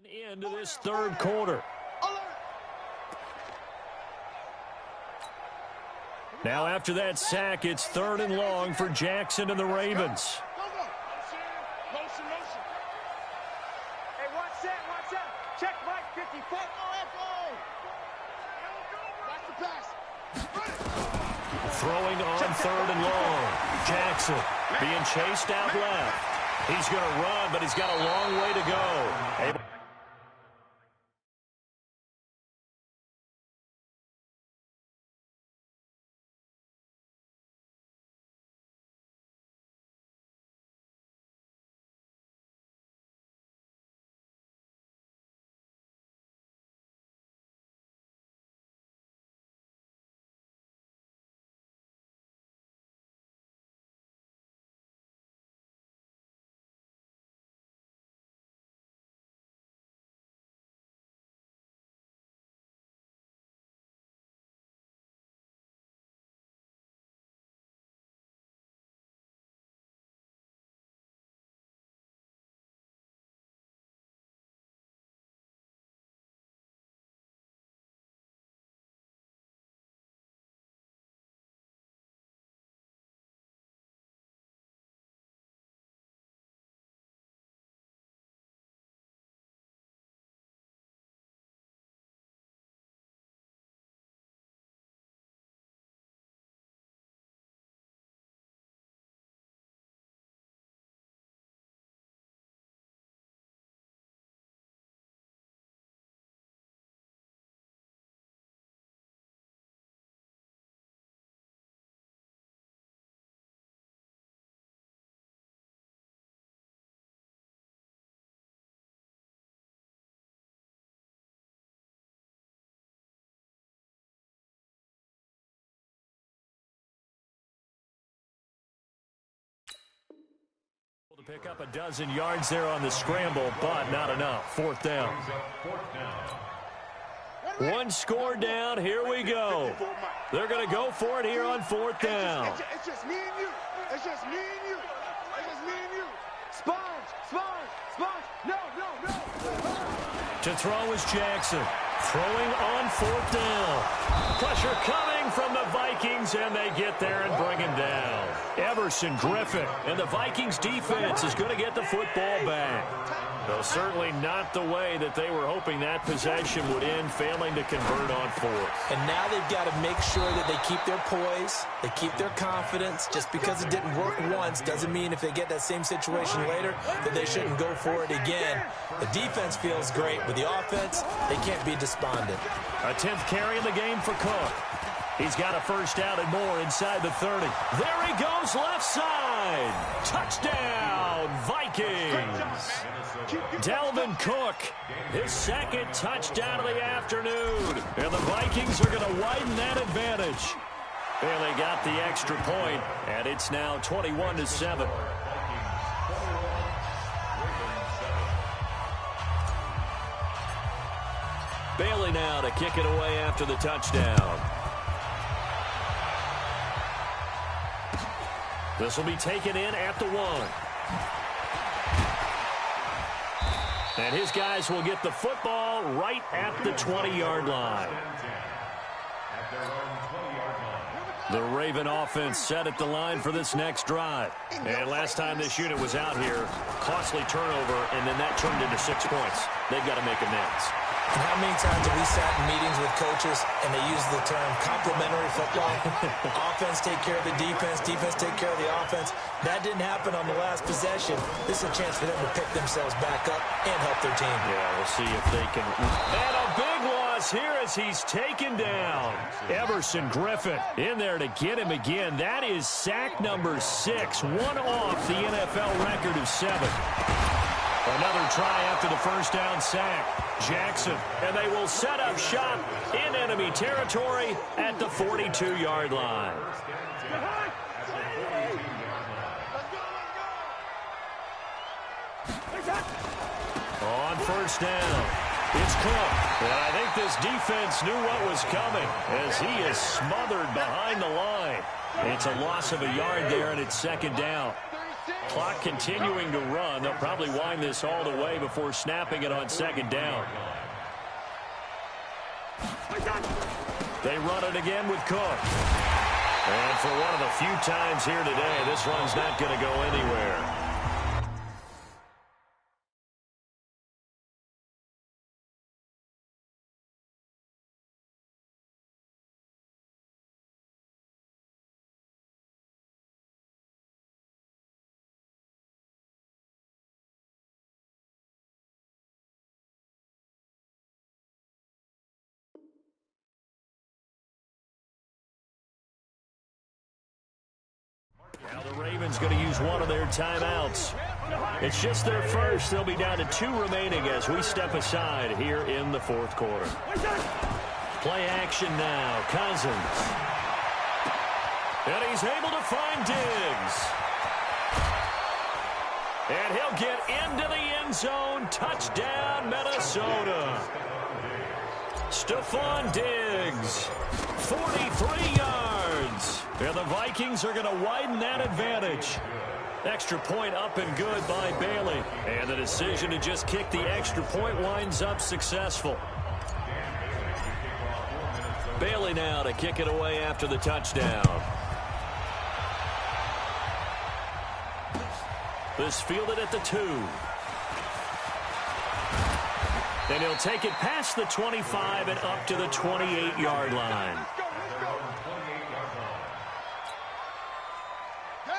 Into this third quarter. Now after that sack, it's 3rd and long for Jackson and the Ravens. Motion. Hey, watch that. Check right, 54. Watch the pass. Throwing on 3rd and long. Jackson being chased out left. He's going to run, but he's got a long way to go. To pick up a dozen yards there on the scramble, but not enough. 4th down. One score down. Here we go. They're going to go for it here on 4th down. It's just me and you. It's just me and you. Sponge. No. To throw is Jackson. Throwing on 4th down. Pressure coming from the Vikings, and they get there and bring him down. Everson Griffin, and the Vikings defense is going to get the football back. Though certainly not the way that they were hoping that possession would end, failing to convert on 4th. And now they've got to make sure that they keep their poise, they keep their confidence. Just because it didn't work once doesn't mean if they get that same situation later that they shouldn't go for it again. The defense feels great, but the offense, they can't be despondent. A 10th carry in the game for Cook. He's got a first down and more inside the 30. There he goes, left side. Touchdown, Vikings. Dalvin Cook, his 2nd touchdown of the afternoon. And the Vikings are going to widen that advantage. Bailey got the extra point, and it's now 21-7. Bailey now to kick it away after the touchdown. This will be taken in at the 1. And his guys will get the football right at the 20-yard line. The Raven offense set at the line for this next drive. And last time this unit was out here, costly turnover, and then that turned into 6 points. They've got to make amends. And how many times have we sat in meetings with coaches and they use the term complementary football? Offense take care of the defense take care of the offense. That didn't happen on the last possession. This is a chance for them to pick themselves back up and help their team. Yeah, we'll see if they can. And a big loss here as he's taken down. Everson Griffin in there to get him again. That is sack number 6, one off the NFL record of 7. Another try after the first down sack. Jackson, and they will set up shop in enemy territory at the 42-yard line. On first down, it's Cook. And I think this defense knew what was coming as he is smothered behind the line. It's a loss of a yard there, and it's 2nd down. Clock continuing to run. They'll probably wind this all the way before snapping it on second down. They run it again with Cook. And for one of the few times here today, this run's not going to go anywhere. Now the Ravens going to use one of their timeouts. It's just their first. They'll be down to 2 remaining as we step aside here in the fourth quarter. Play action now. Cousins. And he's able to find Diggs. And he'll get into the end zone. Touchdown, Minnesota. Stephon Diggs, 43 yards. And the Vikings are going to widen that advantage. Extra point up and good by Bailey. And the decision to just kick the extra point winds up successful. Bailey now to kick it away after the touchdown. This fielded at the 2. And he'll take it past the 25 and up to the 28-yard line.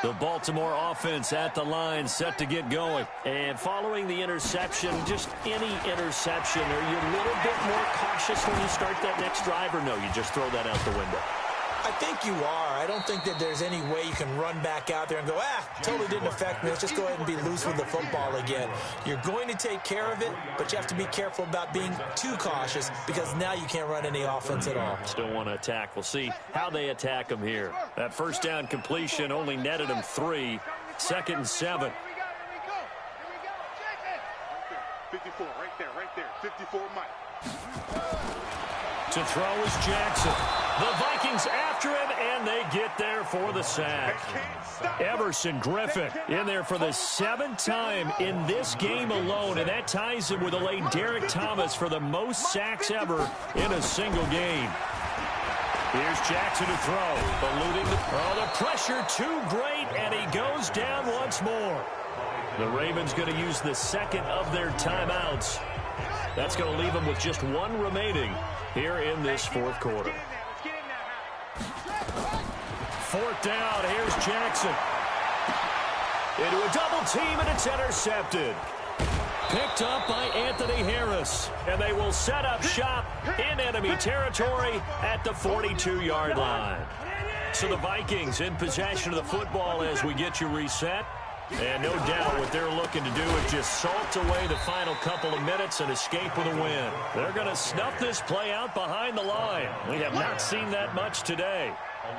The Baltimore offense at the line, set to get going. And following the interception, just any interception, are you a little bit more cautious when you start that next drive, or no, you just throw that out the window? I think you are. I don't think that there's any way you can run back out there and go, totally didn't affect me. Let's just go ahead and be loose with the football again. You're going to take care of it, but you have to be careful about being too cautious because now you can't run any offense at all. Still want to attack. We'll see how they attack them here. That first down completion only netted them 3. 2nd and 7. 54, right there. 54, Mike. To throw is Jackson. The Vikings after him, and they get there for the sack. Everson Griffin in there for the 7th time in this game alone, and that ties him with the late Derek Thomas for the most sacks ever in a single game. Here's Jackson to throw. Eluding the pressure too great, and he goes down once more. The Ravens going to use the 2nd of their timeouts. That's going to leave them with just 1 remaining here in this fourth quarter. 4th down, here's Jackson. Into a double team, and it's intercepted. Picked up by Anthony Harris. And they will set up shop in enemy territory at the 42-yard line. So the Vikings in possession of the football as we get you reset. And no doubt what they're looking to do is just salt away the final couple of minutes and escape with a win. They're going to snuff this play out behind the line. We have not seen that much today.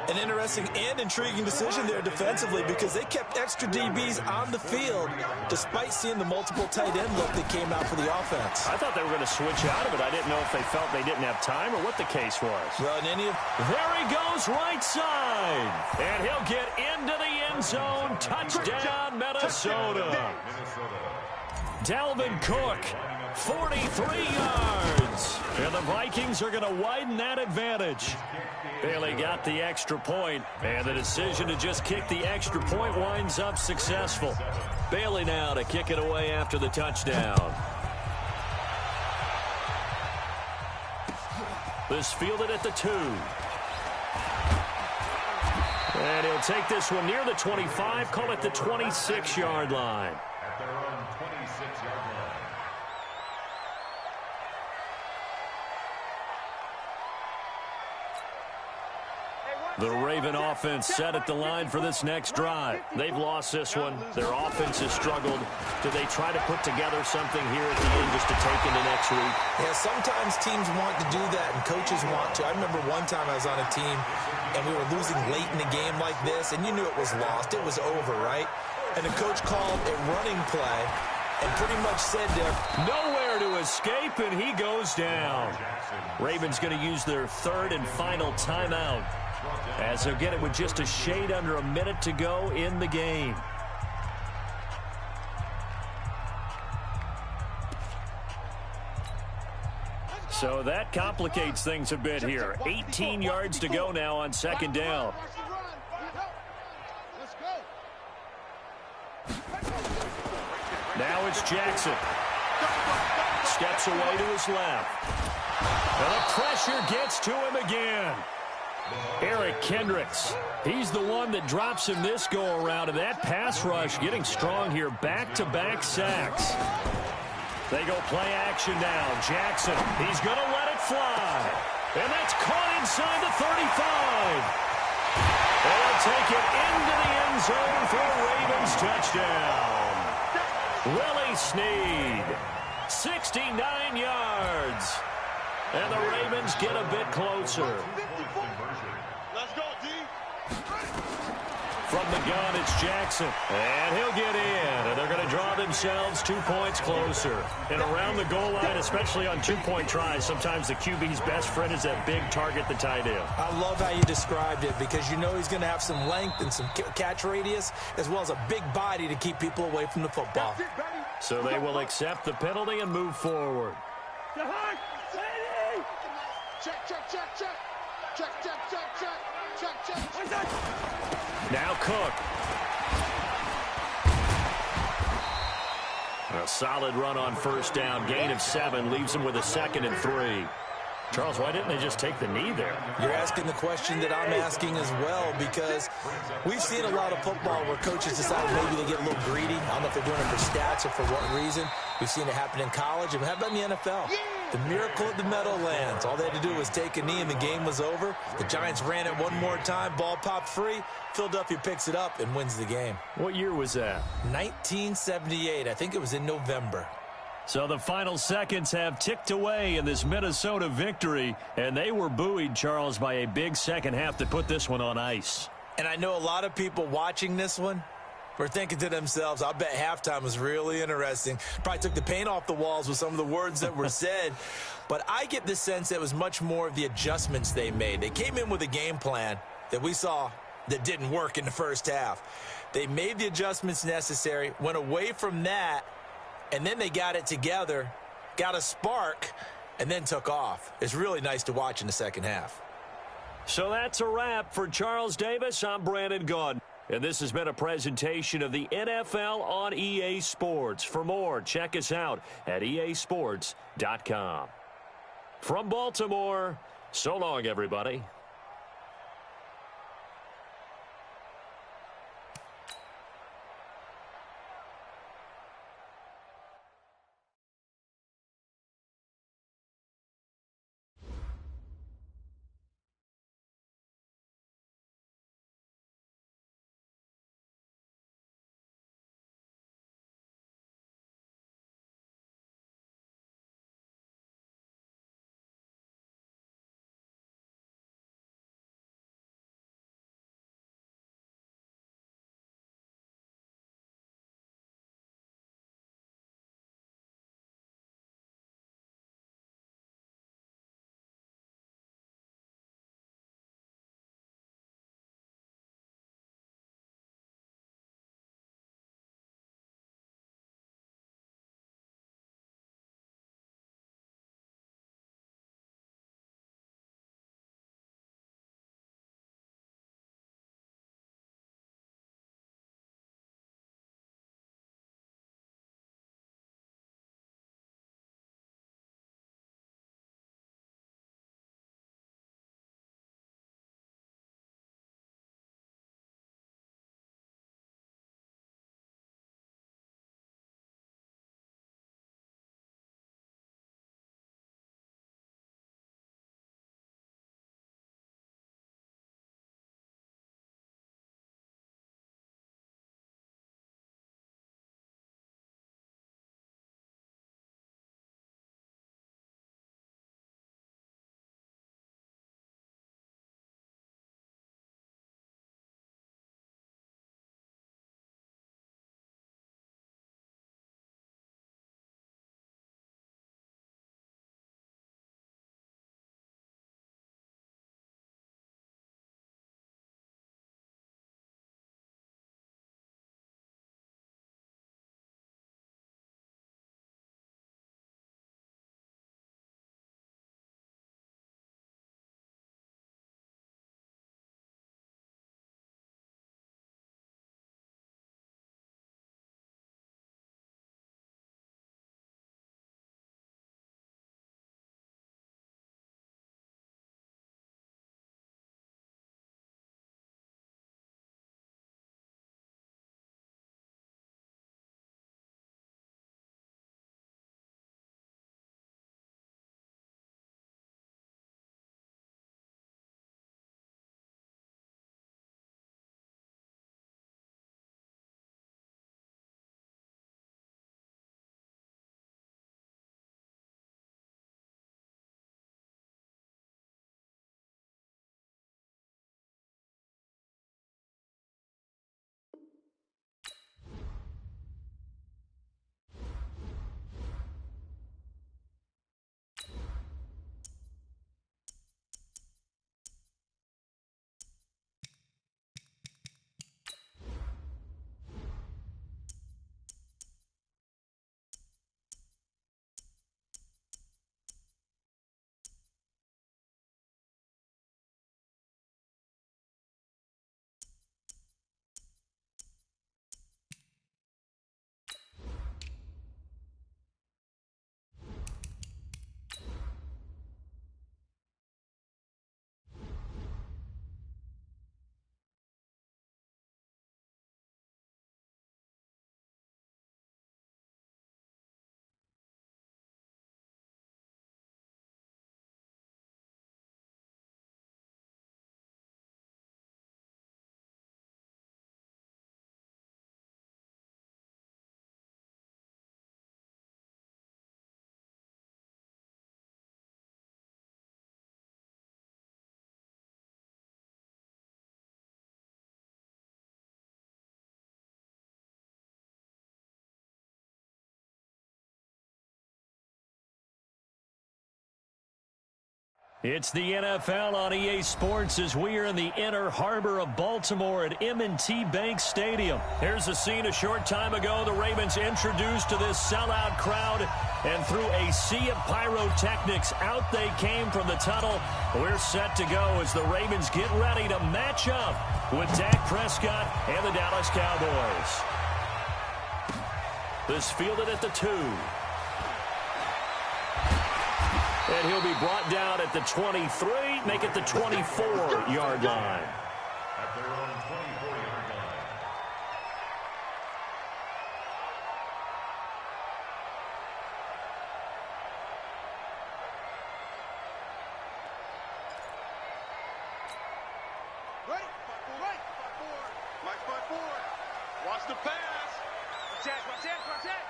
An interesting and intriguing decision there defensively because they kept extra DBs on the field despite seeing the multiple tight end look that came out for the offense. I thought they were going to switch out of it. I didn't know if they felt they didn't have time or what the case was. Well, there he goes right side. And he'll get into the end zone. Touchdown, Minnesota. Dalvin Cook, 43 yards. And the Vikings are going to widen that advantage. Bailey got the extra point, and the decision to just kick the extra point winds up successful. Bailey now to kick it away after the touchdown. This fielded at the 2. And he'll take this one near the 25, call it the 26-yard line. At their own 26-yard line. The Raven offense set at the line for this next drive. They've lost this one. Their offense has struggled. Do they try to put together something here at the end just to take into next week? Yeah, sometimes teams want to do that and coaches want to. I remember one time I was on a team and we were losing late in a game like this and you knew it was lost. It was over, right? And the coach called a running play and pretty much said there, nowhere to escape, and he goes down. Ravens going to use their 3rd and final timeout, as they'll get it with just a shade under a minute to go in the game. So that complicates things a bit here. 18 yards to go now on second down. Now it's Jackson. Steps away to his left. And the pressure gets to him again. Eric Kendricks. He's the one that drops him this go-around. And that pass rush getting strong here. Back-to-back sacks. They go play action now. Jackson, he's going to let it fly. And that's caught inside the 35. They'll take it into the end zone for a Ravens touchdown. Willie Snead, 69 yards. And the Ravens get a bit closer. Let's go, D. From the gun, it's Jackson. And he'll get in. And they're going to draw themselves 2 points closer. And around the goal line, especially on two-point tries, sometimes the QB's best friend is that big target, the tight end. I love how you described it because you know he's going to have some length and some catch radius as well as a big body to keep people away from the football. So they will accept the penalty and move forward. Now Cook. A solid run on first down. Gain of 7 leaves him with a 2nd and 3. Charles, why didn't they just take the knee there? You're asking the question that I'm asking as well because we've seen a lot of football where coaches decide maybe to get a little greedy. I don't know if they're doing it for stats or for what reason. We've seen it happen in college. And how about in the NFL? The miracle at the Meadowlands. All they had to do was take a knee and the game was over. The Giants ran it one more time. Ball popped free. Philadelphia picks it up and wins the game. What year was that? 1978. I think it was in November. So the final seconds have ticked away in this Minnesota victory, and they were buoyed, Charles, by a big second half that put this one on ice. And I know a lot of people watching this one were thinking to themselves, I bet halftime was really interesting. Probably took the paint off the walls with some of the words that were said. But I get the sense that it was much more of the adjustments they made. They came in with a game plan that we saw that didn't work in the first half. They made the adjustments necessary, went away from that, and then they got it together, got a spark, and then took off. It's really nice to watch in the second half. So that's a wrap for Charles Davis. I'm Brandon Gaudin. And this has been a presentation of the NFL on EA Sports. For more, check us out at EASports.com. From Baltimore, so long, everybody. It's the NFL on EA Sports as we are in the inner harbor of Baltimore at M&T Bank Stadium. Here's a scene a short time ago. The Ravens introduced to this sellout crowd, and through a sea of pyrotechnics, out they came from the tunnel. We're set to go as the Ravens get ready to match up with Dak Prescott and the Dallas Cowboys. This fielded at the 2. And he'll be brought down at the 23, make it the 24-yard line. At their own 24-yard line. Right, Mike 5-4. Watch the pass. Watch that.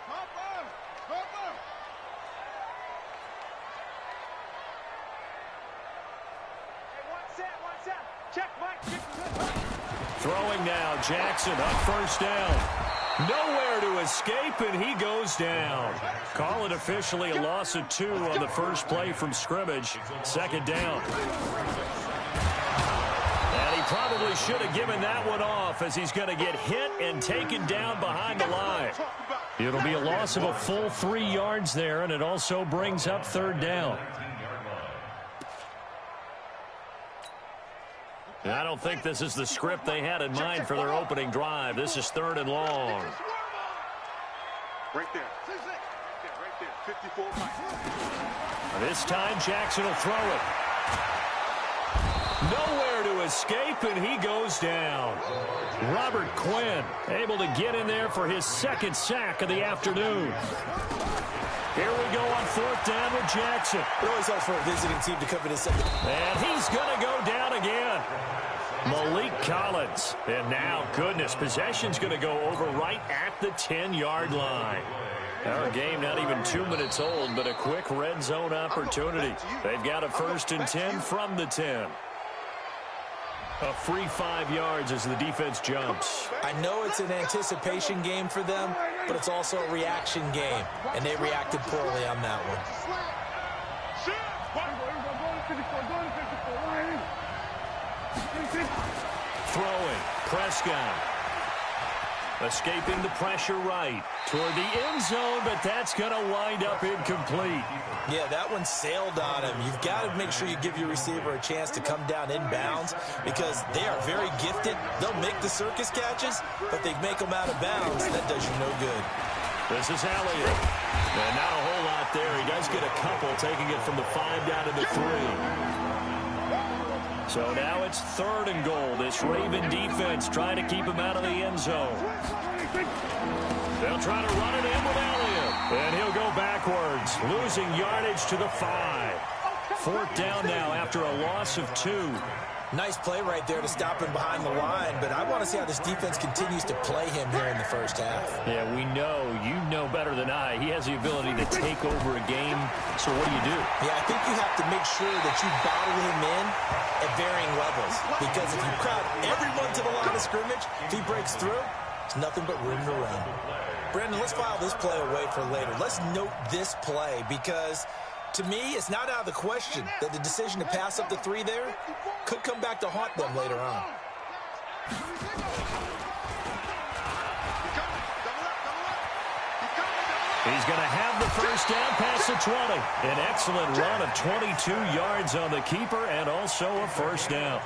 Pump him. Check, Mike. Throwing now, Jackson up first down. Nowhere to escape, and he goes down. Call it officially a loss of 2 on the first play from scrimmage. Second down. And he probably should have given that one off as he's going to get hit and taken down behind the line. It'll be a loss of a full 3 yards there, and it also brings up third down. I don't think this is the script they had in mind for their opening drive. This is 3rd and long. Right there. 54. This time, Jackson will throw it. Nowhere to escape, and he goes down. Robert Quinn able to get in there for his 2nd sack of the afternoon. Here we go on 4th down with Jackson. It always helps for a visiting team to cover this second. And he's going to go down again. Malik Collins. And now, goodness, possession's going to go over right at the 10-yard line. Our game not even 2 minutes old, but a quick red zone opportunity. They've got a 1st and 10 from the 10. A free 5 yards as the defense jumps. I know it's an anticipation game for them, but it's also a reaction game, and they reacted poorly on that one. Throwing, Prescott. Escaping the pressure right toward the end zone, but that's going to wind up incomplete. Yeah, that one sailed on him. You've got to make sure you give your receiver a chance to come down inbounds because they are very gifted. They'll make the circus catches, but they make them out of bounds. That does you no good. This is Elliott. And not a whole lot there. He does get a couple, taking it from the 5 down to the 3. So now it's 3rd and goal. This Raven defense trying to keep him out of the end zone. They'll try to run it in with Elliott. And he'll go backwards, losing yardage to the 5. 4th down now after a loss of 2. Nice play right there to stop him behind the line, but I want to see how this defense continues to play him here in the first half. Yeah, we know. You know better than I. He has the ability to take over a game. So what do you do? Yeah, I think you have to make sure that you bottle him in at varying levels. Because if you crowd everyone to the line of scrimmage, if he breaks through, it's nothing but room to run. Brandon, let's file this play away for later. Let's note this play because to me, it's not out of the question that the decision to pass up the 3 there could come back to haunt them later on. He's going to have the first down past the 20. An excellent run of 22 yards on the keeper and also a first down.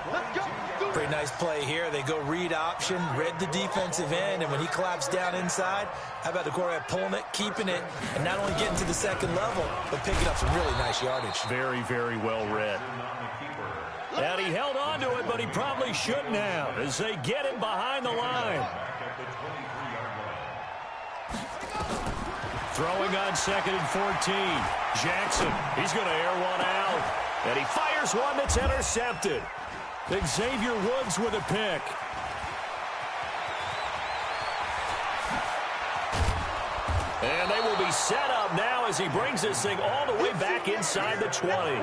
Pretty nice play here. They go read option, read the defensive end, and when he claps down inside, how about the quarterback pulling it, keeping it, and not only getting to the 2nd level, but picking up some really nice yardage. Very, very well read. And he held on to it, but he probably shouldn't have as they get him behind the line. Throwing on 2nd and 14. Jackson, he's going to air one out. And he fires one that's intercepted. Xavier Woods with a pick. And they will be set up now as he brings this thing all the way back inside the 20.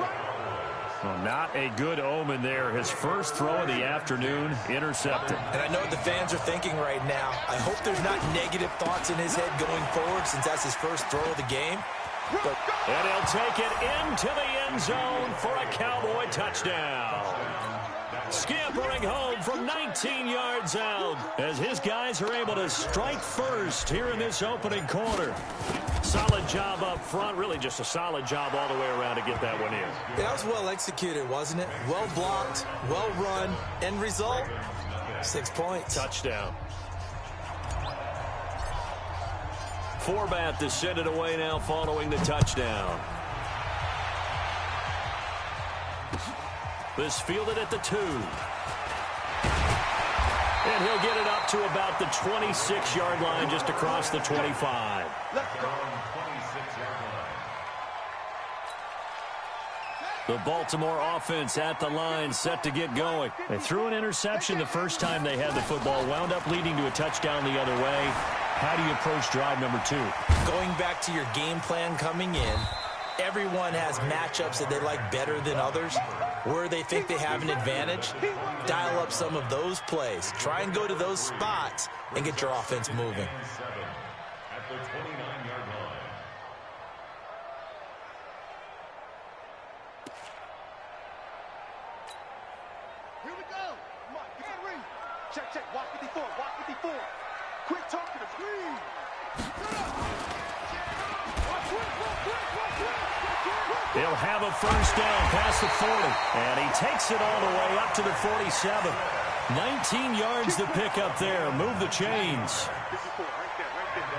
Well, not a good omen there. His first throw of the afternoon, intercepted. And I know what the fans are thinking right now. I hope there's not negative thoughts in his head going forward since that's his first throw of the game. And he'll take it into the end zone for a Cowboy touchdown. Scampering home from 19 yards out as his guys are able to strike first here in this opening quarter. Solid job up front, really just a solid job all the way around to get that one in. Yeah, that was well executed, wasn't it? Well blocked, well run, end result, 6 points. Touchdown. Forbath to send it away now following the touchdown. This fielded at the 2. And he'll get it up to about the 26-yard line, just across the 25. The Baltimore offense at the line, set to get going. They threw an interception the first time they had the football, wound up leading to a touchdown the other way. How do you approach drive number 2? Going back to your game plan coming in, everyone has matchups that they like better than others. Where they think they have an advantage, dial up some of those plays. Try and go to those spots and get your offense moving. At the 29-yard line. Here we go. Come on, get that read. Check, check. Walk 54. Walk 54. Quick talk to the screen. He'll have a first down past the 40. And he takes it all the way up to the 47. 19 yards to pick up there. Move the chains. 54, right there, right there.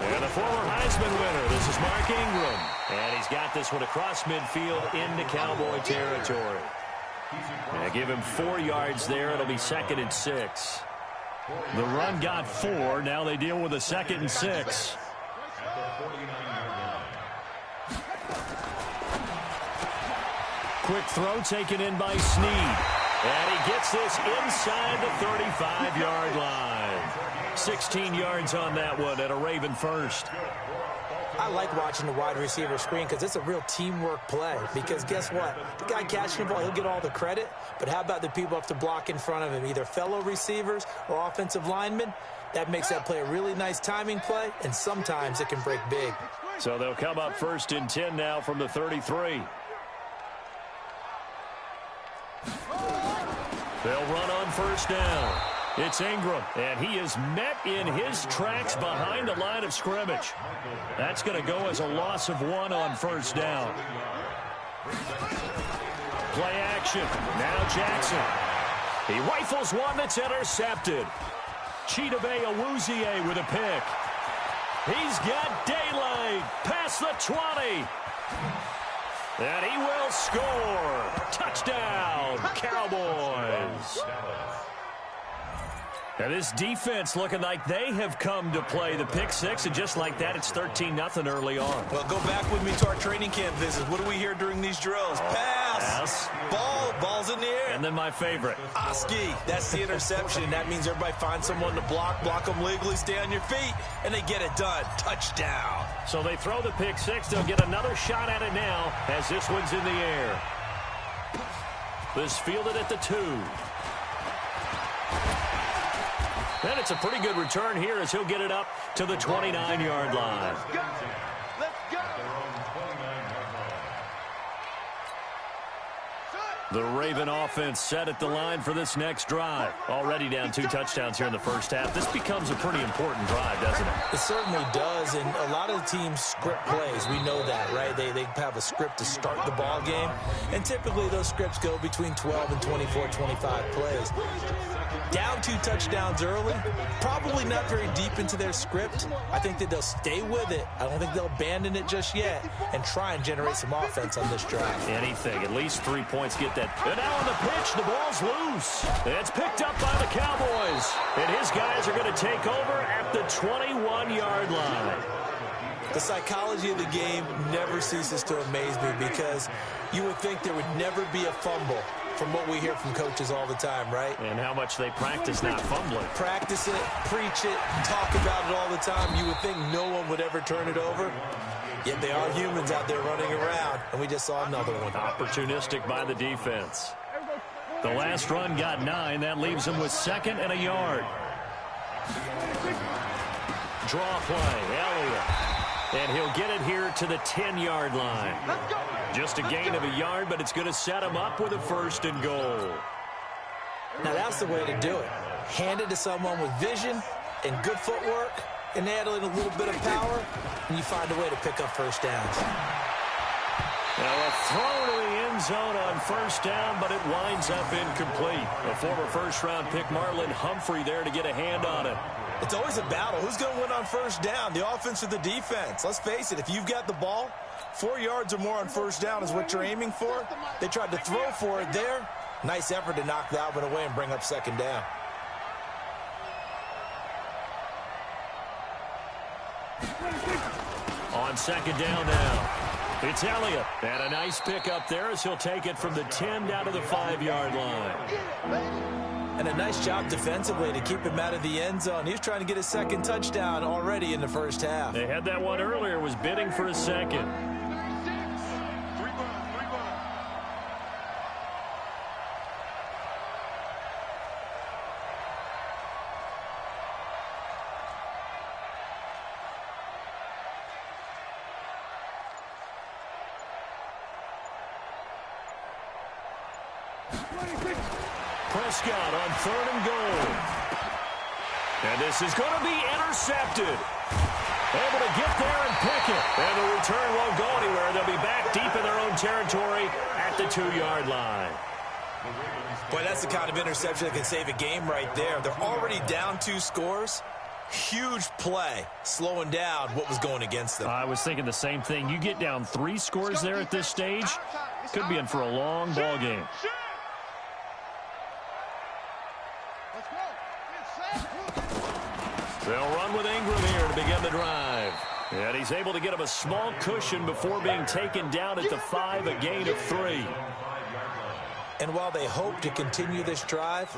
54. And the former Heisman winner, this is Mark Ingram. And he's got this one across midfield into Cowboy territory. And give him 4 yards there. It'll be 2nd and 6. The run got 4. Now they deal with a 2nd and 6. Quick throw taken in by Snead. And he gets this inside the 35-yard line. 16 yards on that one at a Raven first. I like watching the wide receiver screen because it's a real teamwork play. Because guess what? The guy catching the ball, he'll get all the credit. But how about the people have to block in front of him, either fellow receivers or offensive linemen? That makes that play a really nice timing play, and sometimes it can break big. So they'll come up 1st and 10 now from the 33. They'll run on first down. It's Ingram, and he is met in his tracks behind the line of scrimmage. That's going to go as a loss of 1 on first down. Play action. Now Jackson. He rifles one that's intercepted. Chidobe Awuzie with a pick. He's got daylight past the 20. And he will score. Touchdown, Cowboys. Now this defense looking like they have come to play the pick 6, and just like that, it's 13-0 early on. Well, go back with me to our training camp visits. What do we hear during these drills? Pass. Ball's in the air. And then my favorite. Oski, that's the interception. That means everybody finds someone to block them legally, stay on your feet, and they get it done. Touchdown. So they throw the pick 6. They'll get another shot at it now as this one's in the air. This fielded at the 2. And it's a pretty good return here as he'll get it up to the 29-yard line. Let's go. The Raven offense set at the line for this next drive. Already down 2 touchdowns here in the first half. This becomes a pretty important drive, doesn't it? It certainly does, and a lot of the teams script plays. We know that, right? They have a script to start the ball game, and typically those scripts go between 12 and 24, 25 plays. Down 2 touchdowns early, probably not very deep into their script. I think that they'll stay with it. I don't think they'll abandon it just yet and try and generate some offense on this drive. Anything, at least 3 points, get that. And now on the pitch, the ball's loose. It's picked up by the Cowboys. And his guys are going to take over at the 21-yard line. The psychology of the game never ceases to amaze me because you would think there would never be a fumble from what we hear from coaches all the time, right? And how much they practice not fumbling. Practice it, preach it, talk about it all the time. You would think no one would ever turn it over. Yet they are humans out there running around, and we just saw another one. Opportunistic by the defense. The last run got 9. That leaves them with 2nd and a yard. Draw play, Elliott. And he'll get it here to the 10-yard line. Just a gain of a yard, but it's going to set him up with a 1st and goal. Now that's the way to do it. Hand it to someone with vision and good footwork, and add in a little bit of power, and you find a way to pick up first downs. Now a throw to the end zone on 1st down, but it winds up incomplete. A former 1st-round pick, Marlon Humphrey, there to get a hand on it. It's always a battle. Who's going to win on 1st down, the offense or the defense? Let's face it, if you've got the ball, 4 yards or more on 1st down is what you're aiming for. They tried to throw for it there. Nice effort to knock that one away and bring up 2nd down. On 2nd down now, it's Elliott. And a nice pickup there as he'll take it from the 10 down to the 5-yard line. And a nice job defensively to keep him out of the end zone. He was trying to get his 2nd touchdown already in the 1st half. They had that one earlier, was bidding for a 2nd. Prescott on 3rd and goal. And this is going to be intercepted. Able to get there and pick it. And the return won't go anywhere. They'll be back deep in their own territory at the 2-yard line. Boy, that's the kind of interception that can save a game right there. They're already down 2 scores. Huge play, slowing down what was going against them. I was thinking the same thing. You get down 3 scores there at this stage, could be in for a long ball game. They'll run with Ingram here to begin the drive. And he's able to get him a small cushion before being taken down at the 5, a gain of 3. And while they hope to continue this drive,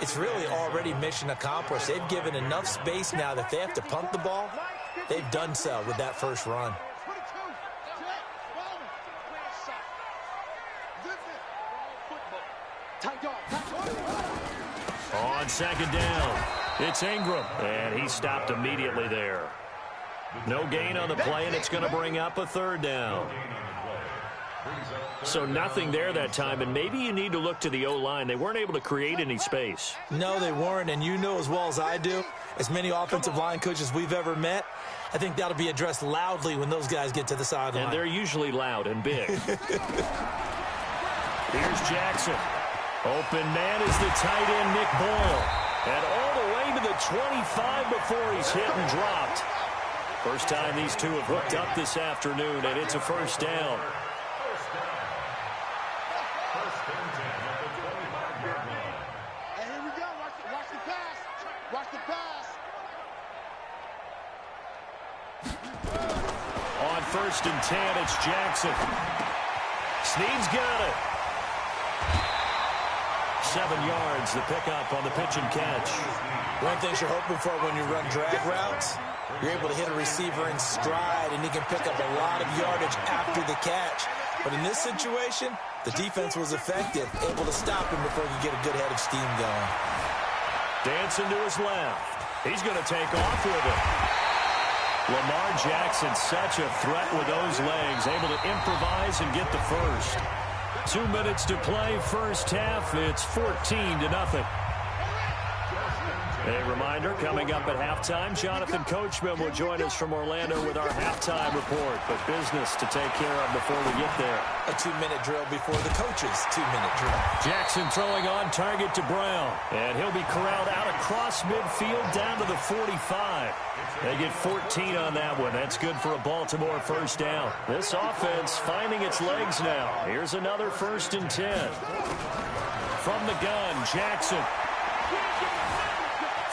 it's really already mission accomplished. They've given enough space now that if they have to punt the ball, they've done so with that 1st run. On 2nd down, it's Ingram, and he stopped immediately there. No gain on the play, and it's going to bring up a 3rd down. So nothing there that time, and maybe you need to look to the O-line. They weren't able to create any space. No, they weren't, and you know as well as I do, as many offensive line coaches we've ever met, I think that'll be addressed loudly when those guys get to the sideline. And they're usually loud and big. Here's Jackson. Open man is the tight end, Nick Boyle. And all the way to the 25 before he's hit and dropped. First time these two have hooked up this afternoon, and it's a 1st down. And here we go. Watch the pass. Watch the pass. On 1st and 10, it's Jackson. Snead's got it. 7 yards, the pickup on the pitch and catch. One of the things you're hoping for when you run drag routes, you're able to hit a receiver in stride, and he can pick up a lot of yardage after the catch. But in this situation, the defense was effective, able to stop him before he could get a good head of steam going. Dancing to his left. He's going to take off with it. Lamar Jackson, such a threat with those legs, able to improvise and get the 1st. 2 minutes to play, 1st half. It's 14-0. A reminder, coming up at halftime, Jonathan Coachman will join us from Orlando with our halftime report. But business to take care of before we get there. A 2-minute drill before the coach's 2-minute drill. Jackson throwing on target to Brown. And he'll be corralled out across midfield down to the 45. They get 14 on that one. That's good for a Baltimore 1st down. This offense finding its legs now. Here's another 1st and 10. From the gun, Jackson.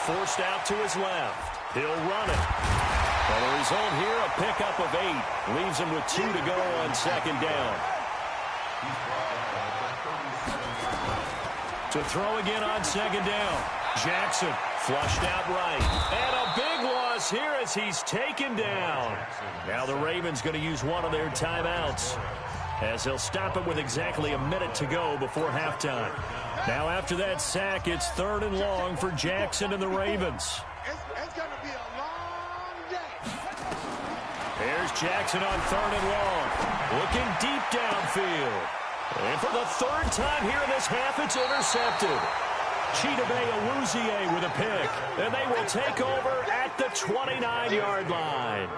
Forced out to his left. He'll run it. And the result here, a pickup of 8. Leaves him with 2 to go on 2nd down. To throw again on 2nd down. Jackson flushed out right. And a big loss here as he's taken down. Now the Ravens going to use one of their timeouts, as they'll stop it with exactly a minute to go before halftime. Now after that sack, it's 3rd and long for Jackson and the Ravens. Here's Jackson on 3rd and long. Looking deep downfield. And for the 3rd time here in this half, it's intercepted. Chidobe Awuzie with a pick. And they will take over at the 29-yard line.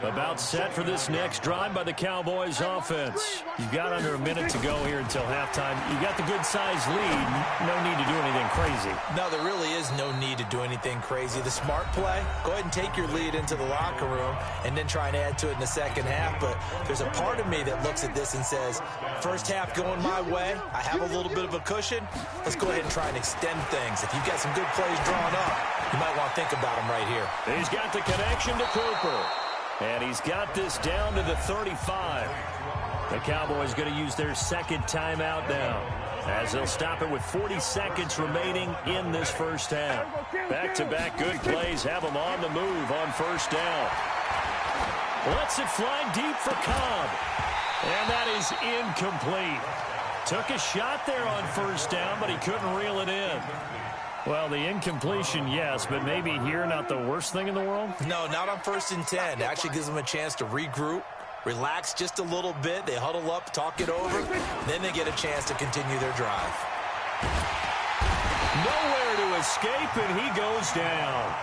About set for this next drive by the Cowboys offense. You've got under a minute to go here until halftime. You've got the good-sized lead. No need to do anything crazy. No, there really is no need to do anything crazy. The smart play, go ahead and take your lead into the locker room and then try and add to it in the second half. But there's a part of me that looks at this and says, first half going my way. I have a little bit of a cushion. Let's go ahead and try and extend things. If you've got some good plays drawn up, you might want to think about them right here. He's got the connection to Cooper. And he's got this down to the 35. The Cowboys going to use their second timeout now, as they'll stop it with 40 seconds remaining in this first half. Back-to-back good plays have them on the move on first down. Lets it fly deep for Cobb. And that is incomplete. Took a shot there on first down, but he couldn't reel it in. Well, the incompletion, yes, but maybe here not the worst thing in the world? No, not on 1st and 10. It actually gives them a chance to regroup, relax just a little bit. They huddle up, talk it over, then they get a chance to continue their drive. Nowhere to escape, and he goes down.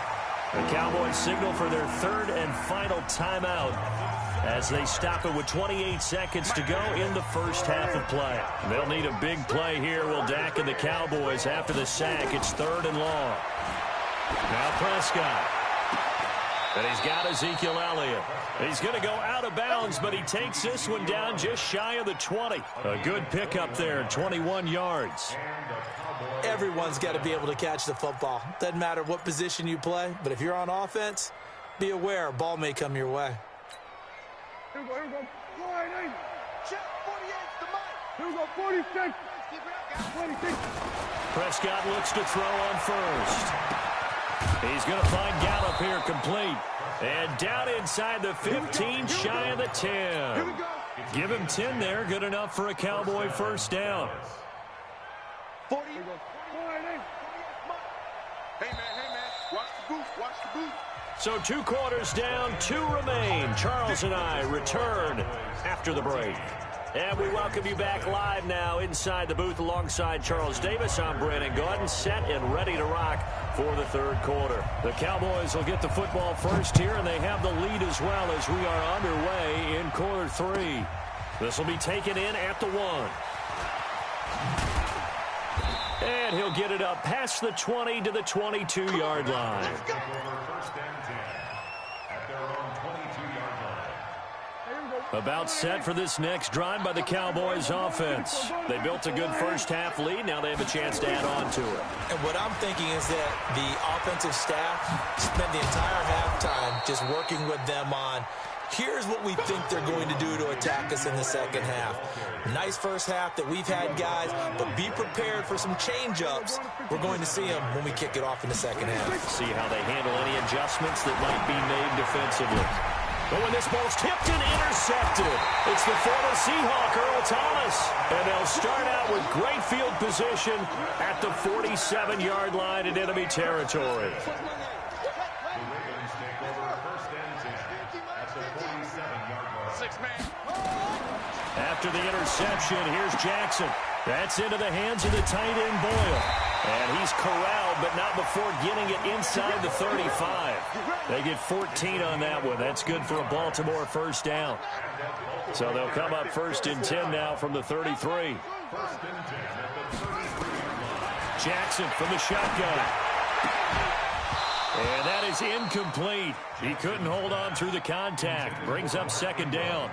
The Cowboys signal for their 3rd and final timeout as they stop it with 28 seconds to go in the first half of play. They'll need a big play here, will Dak and the Cowboys after the sack. It's 3rd and long. Now Prescott. And he's got Ezekiel Elliott. He's going to go out of bounds, but he takes this one down just shy of the 20. A good pickup there, 21 yards. Everyone's got to be able to catch the football. Doesn't matter what position you play, but if you're on offense, be aware a ball may come your way. Here we go. Check 48, the mic. Here we go, 46. 26. Prescott looks to throw on first. He's going to find Gallup here complete. And down inside the 15, shy of the 10. Here we go. Give him 10 there, good enough for a Cowboy first down. 40. Hey, man. Watch the booth. So 2 quarters down, 2 remain. Charles and I return after the break. And we welcome you back live now inside the booth alongside Charles Davis. I'm Brandon Gordon, set and ready to rock for the 3rd quarter. The Cowboys will get the football first here, and they have the lead as well as we are underway in quarter 3. This will be taken in at the 1. And he'll get it up past the 20 to the 22-yard line. About set for this next drive by the Cowboys offense. They built a good first half lead. Now they have a chance to add on to it. And what I'm thinking is that the offensive staff spent the entire halftime just working with them on, here's what we think they're going to do to attack us in the second half. Nice first half that we've had, guys, but be prepared for some change-ups. We're going to see them when we kick it off in the second half. See how they handle any adjustments that might be made defensively. But when this ball's tipped and intercepted, it's the former Seahawk, Earl Thomas. And they'll start out with great field position at the 47-yard line in enemy territory. After the interception, here's Jackson. That's into the hands of the tight end Boyle. And he's corralled, but not before getting it inside the 35. They get 14 on that one. That's good for a Baltimore first down. So they'll come up 1st and 10 now from the 33. Jackson from the shotgun. And that is incomplete. He couldn't hold on through the contact. Brings up 2nd down.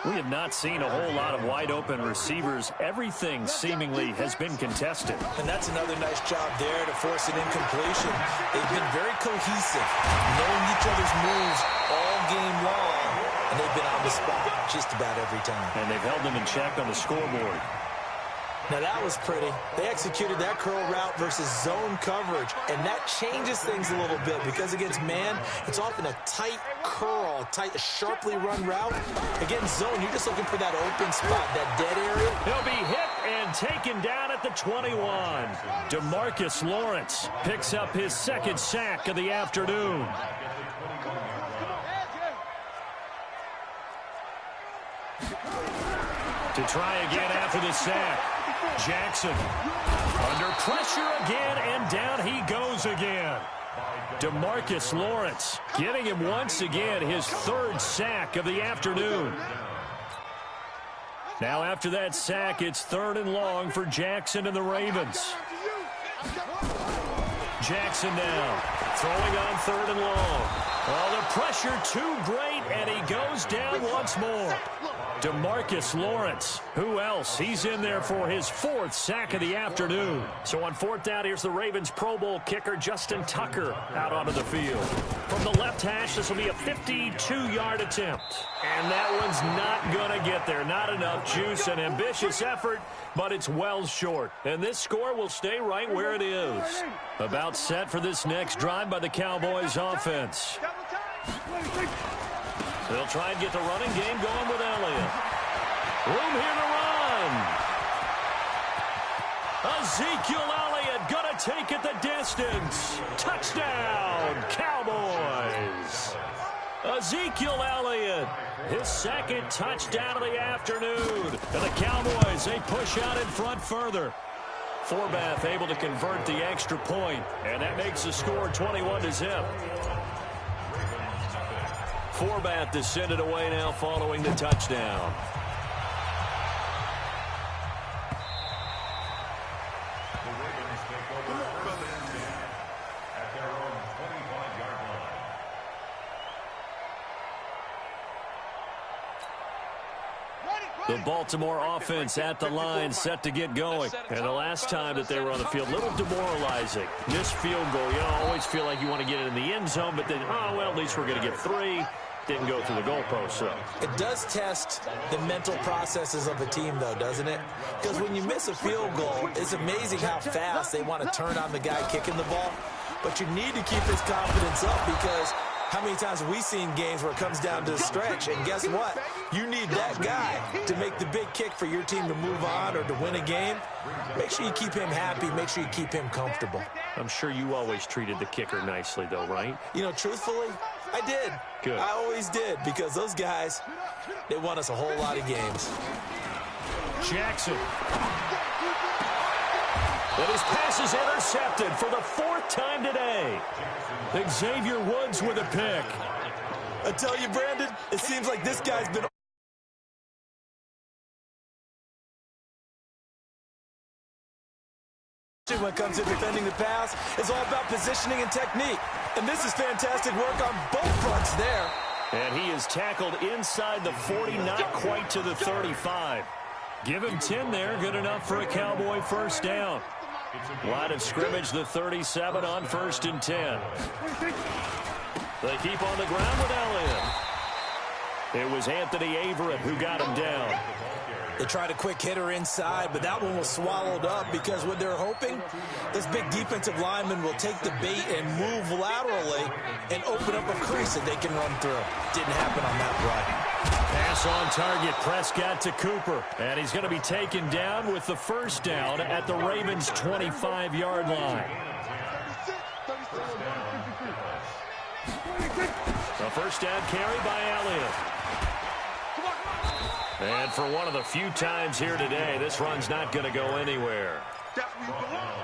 We have not seen a whole lot of wide-open receivers. Everything seemingly has been contested. And that's another nice job there to force an incompletion. They've been very cohesive, knowing each other's moves all game long, and they've been on the spot just about every time. And they've held them in check on the scoreboard. Now that was pretty. They executed that curl route versus zone coverage, and that changes things a little bit because against man, it's often a tight curl, tight, sharply run route. Against zone, you're just looking for that open spot, that dead area. He'll be hit and taken down at the 21. DeMarcus Lawrence picks up his 2nd sack of the afternoon. To try again after the sack. Jackson under pressure again, and down he goes again. DeMarcus Lawrence getting him once again his third sack of the afternoon. Now after that sack, it's 3rd and long for Jackson and the Ravens. Jackson now throwing on 3rd and long. Oh, the pressure too great, and he goes down once more. DeMarcus Lawrence, who else? He's in there for his 4th sack of the afternoon. So on 4th down, here's the Ravens Pro Bowl kicker Justin Tucker out onto the field. From the left hash, this will be a 52-yard attempt. And that one's not going to get there. Not enough juice, an ambitious effort, but it's well short. And this score will stay right where it is. About set for this next drive by the Cowboys offense. They'll try and get the running game going with Elliott. Room here to run. Ezekiel Elliott going to take it the distance. Touchdown, Cowboys. Ezekiel Elliott, his 2nd touchdown of the afternoon. And the Cowboys, they push out in front further. Forbath able to convert the extra point, and that makes the score 21-0. Forbath is sent it away now following the touchdown. The Ravens take over 1st and 10 at their own 25-yard line. The Baltimore offense at the line, set to get going. And the last time that they were on the field, a little demoralizing. Missed field goal. You know, always feel like you want to get it in the end zone, but then, oh, well, at least we're going to get 3. Didn't go through the goalpost, so. It does test the mental processes of a team, though, doesn't it? Because when you miss a field goal, it's amazing how fast they want to turn on the guy kicking the ball. But you need to keep his confidence up, because how many times have we seen games where it comes down to the stretch? And guess what? You need that guy to make the big kick for your team to move on or to win a game. Make sure you keep him happy. Make sure you keep him comfortable. I'm sure you always treated the kicker nicely, though, right? You know, truthfully, I did. Good. I always did, because those guys, they won us a whole lot of games. Jackson. But his pass is intercepted for the 4th time today. Xavier Woods with a pick. I tell you, Brandon, it seems like this guy's been... when it comes to defending the pass, it's all about positioning and technique. And this is fantastic work on both fronts there. And he is tackled inside the 40, not quite to the 35. Give him 10 there, good enough for a Cowboy 1st down. Line of scrimmage, the 37 on 1st and 10. They keep on the ground with Elliott. It was Anthony Averett who got him down. They tried a quick hitter inside, but that one was swallowed up, because what they're hoping, this big defensive lineman will take the bait and move laterally and open up a crease that they can run through. Didn't happen on that play. Pass on target, Prescott to Cooper. And he's going to be taken down with the 1st down at the Ravens' 25-yard line. The 1st down carry by Elliott. And for one of the few times here today, this run's not going to go anywhere.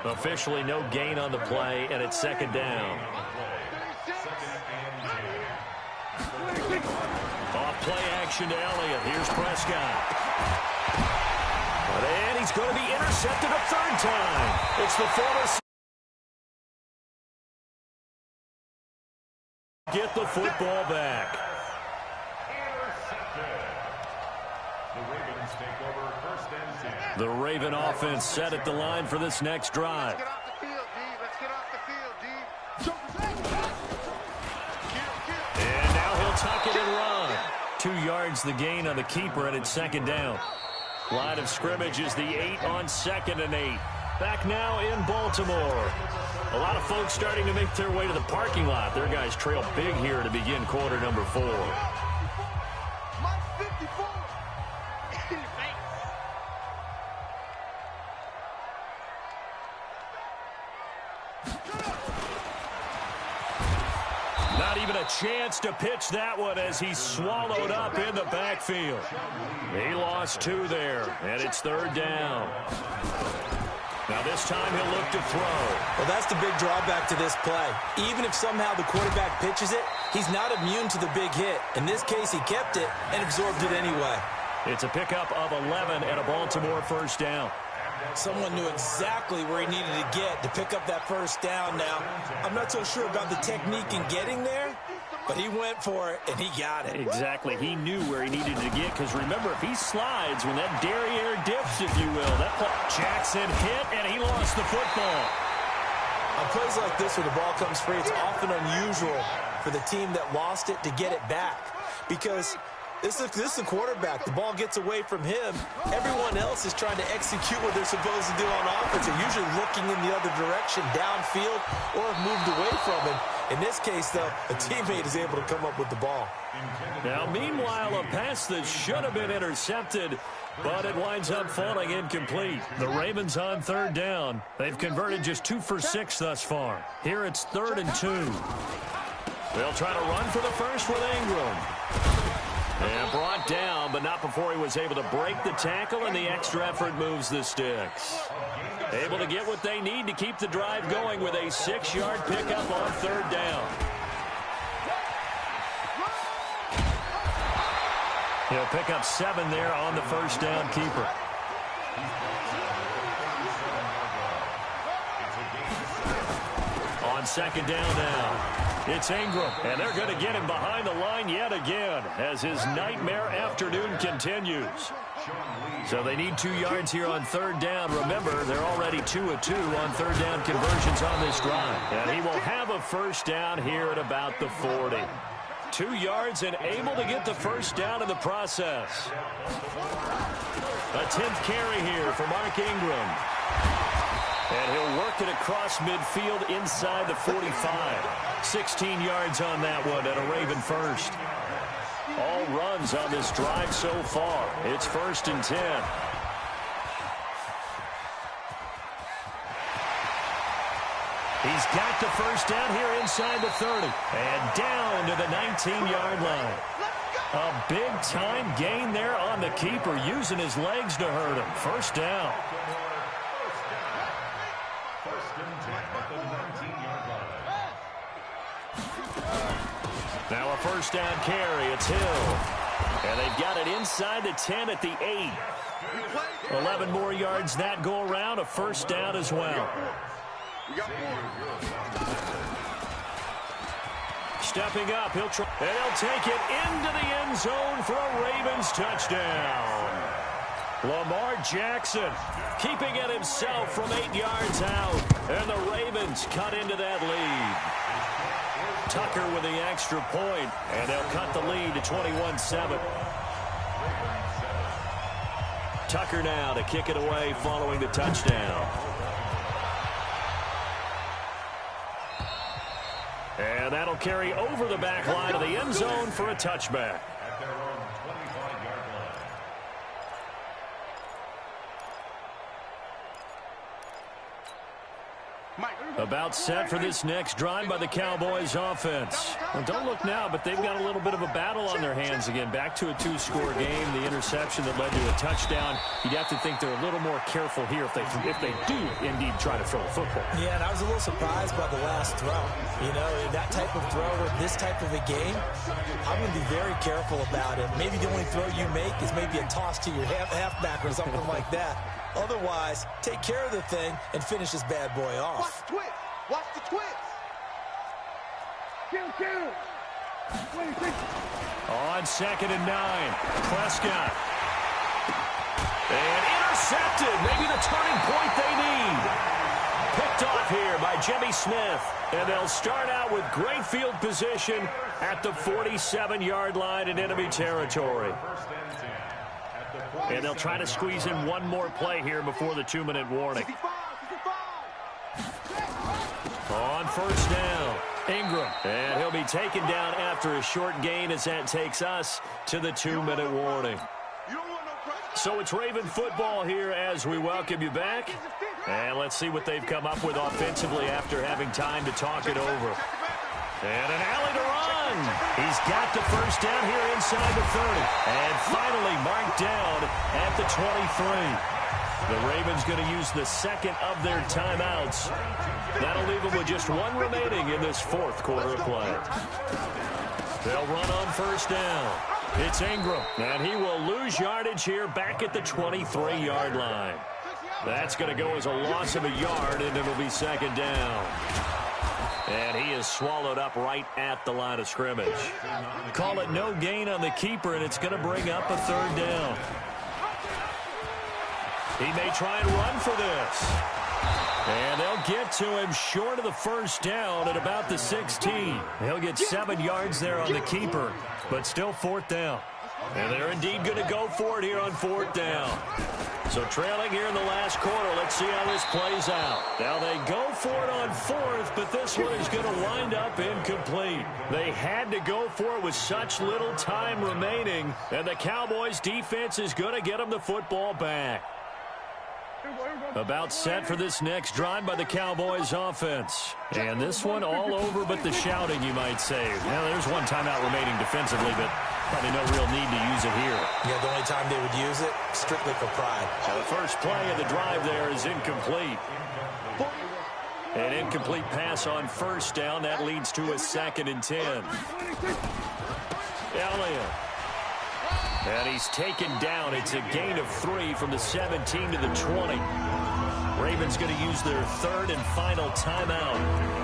Officially no gain on the play, and it's 2nd down. Off play action to Elliott. Here's Prescott. And he's going to be intercepted a 3rd time. It's the former... Get the football back. The Raven offense set at the line for this next drive. Let's get off the field, D. And now he'll tuck it and run. 2 yards the gain on the keeper, and it's 2nd down. Line of scrimmage is the 8 on 2nd and 8. Back now in Baltimore. A lot of folks starting to make their way to the parking lot. Their guys trail big here to begin quarter number 4. Not even a chance to pitch that one as he's swallowed up in the backfield. He lost 2 there, and it's 3rd down. Now this time he'll look to throw. Well, that's the big drawback to this play. Even if somehow the quarterback pitches it, he's not immune to the big hit. In this case, he kept it and absorbed it anyway. It's a pickup of 11 and a Baltimore 1st down. Someone knew exactly where he needed to get to pick up that 1st down. Now, I'm not so sure about the technique in getting there, but he went for it, and he got it. Exactly. He knew where he needed to get, because remember, if he slides, when that derriere dips, if you will, that Jackson hit, and he lost the football. On plays like this where the ball comes free, it's often unusual for the team that lost it to get it back, because this is the quarterback. The ball gets away from him. Everyone else is trying to execute what they're supposed to do on offense. They're usually looking in the other direction, downfield, or have moved away from him. In this case, though, a teammate is able to come up with the ball. Now, meanwhile, a pass that should have been intercepted, but it winds up falling incomplete. The Ravens on 3rd down. They've converted just 2 for 6 thus far. Here it's 3rd and 2. They'll try to run for the first with Ingram. And brought down, but not before he was able to break the tackle, and the extra effort moves the sticks. Able to get what they need to keep the drive going with a 6-yard pickup on 3rd down. He'll pick up 7 there on the 1st down keeper. On 2nd down now. It's Ingram, and they're going to get him behind the line yet again as his nightmare afternoon continues. So they need 2 yards here on 3rd down. Remember, they're already 2 of 2 on 3rd down conversions on this drive. And he will have a 1st down here at about the 40. 2 yards and able to get the 1st down in the process. A 10th carry here for Mark Ingram. And he'll work it across midfield inside the 45. 16 yards on that one and a Raven 1st. All runs on this drive so far. It's 1st and 10. He's got the 1st down here inside the 30. And down to the 19-yard line. A big-time gain there on the keeper, using his legs to hurt him. 1st down. Now a 1st down carry. It's Hill. And they've got it inside the 10 at the 8. 11 more yards that go around. A 1st down as well. Stepping up. He'll try. And he'll take it into the end zone for a Ravens touchdown. Lamar Jackson keeping it himself from 8 yards out. And the Ravens cut into that lead. Tucker with the extra point, and they'll cut the lead to 21-7. Tucker now to kick it away following the touchdown. And that'll carry over the back line of the end zone for a touchback. About set for this next drive by the Cowboys offense. Well, don't look now, but they've got a little bit of a battle on their hands again. Back to a 2-score game. The interception that led to a touchdown. You'd have to think they're a little more careful here if they do indeed try to throw a football. Yeah, and I was a little surprised by the last throw. You know, that type of throw with this type of a game, I'm going to be very careful about it. Maybe the only throw you make is maybe a toss to your halfback or something like that. Otherwise, take care of the thing and finish this bad boy off. Watch the twist. Watch the twist. Kill. 26. On 2nd and 9, Prescott. And intercepted. Maybe the turning point they need. Picked off here by Jimmy Smith. And they'll start out with great field position at the 47-yard line in enemy territory. And they'll try to squeeze in one more play here before the 2-minute warning. On 1st down, Ingram. And he'll be taken down after a short gain as that takes us to the 2-minute warning. So it's Raven football here as we welcome you back. And let's see what they've come up with offensively after having time to talk it over. And an alley to run. He's got the first down here inside the 30. And finally marked down at the 23. The Ravens going to use the second of their timeouts. That'll leave them with just one remaining in this fourth quarter of play. They'll run on first down. It's Ingram, and he will lose yardage here back at the 23-yard line. That's going to go as a loss of a yard, and it'll be second down. And he is swallowed up right at the line of scrimmage. Call it no gain on the keeper, and it's going to bring up a third down. He may try and run for this. And they'll get to him short of the first down at about the 16. He'll get 7 yards there on the keeper, but still fourth down. And they're indeed going to go for it here on fourth down. So trailing here in the last quarter, let's see how this plays out. Now they go for it on fourth, but this one is going to wind up incomplete. They had to go for it with such little time remaining, and the Cowboys defense is going to get them the football back. About set for this next drive by the Cowboys offense. And this one all over but the shouting, you might say. Now, there's one timeout remaining defensively, but probably no real need to use it here. Yeah, the only time they would use it, strictly for pride. Now, the first play of the drive there is incomplete. An incomplete pass on first down. That leads to a 2nd and 10. Elliott. And he's taken down. It's a gain of 3 from the 17 to the 20. Ravens going to use their third and final timeout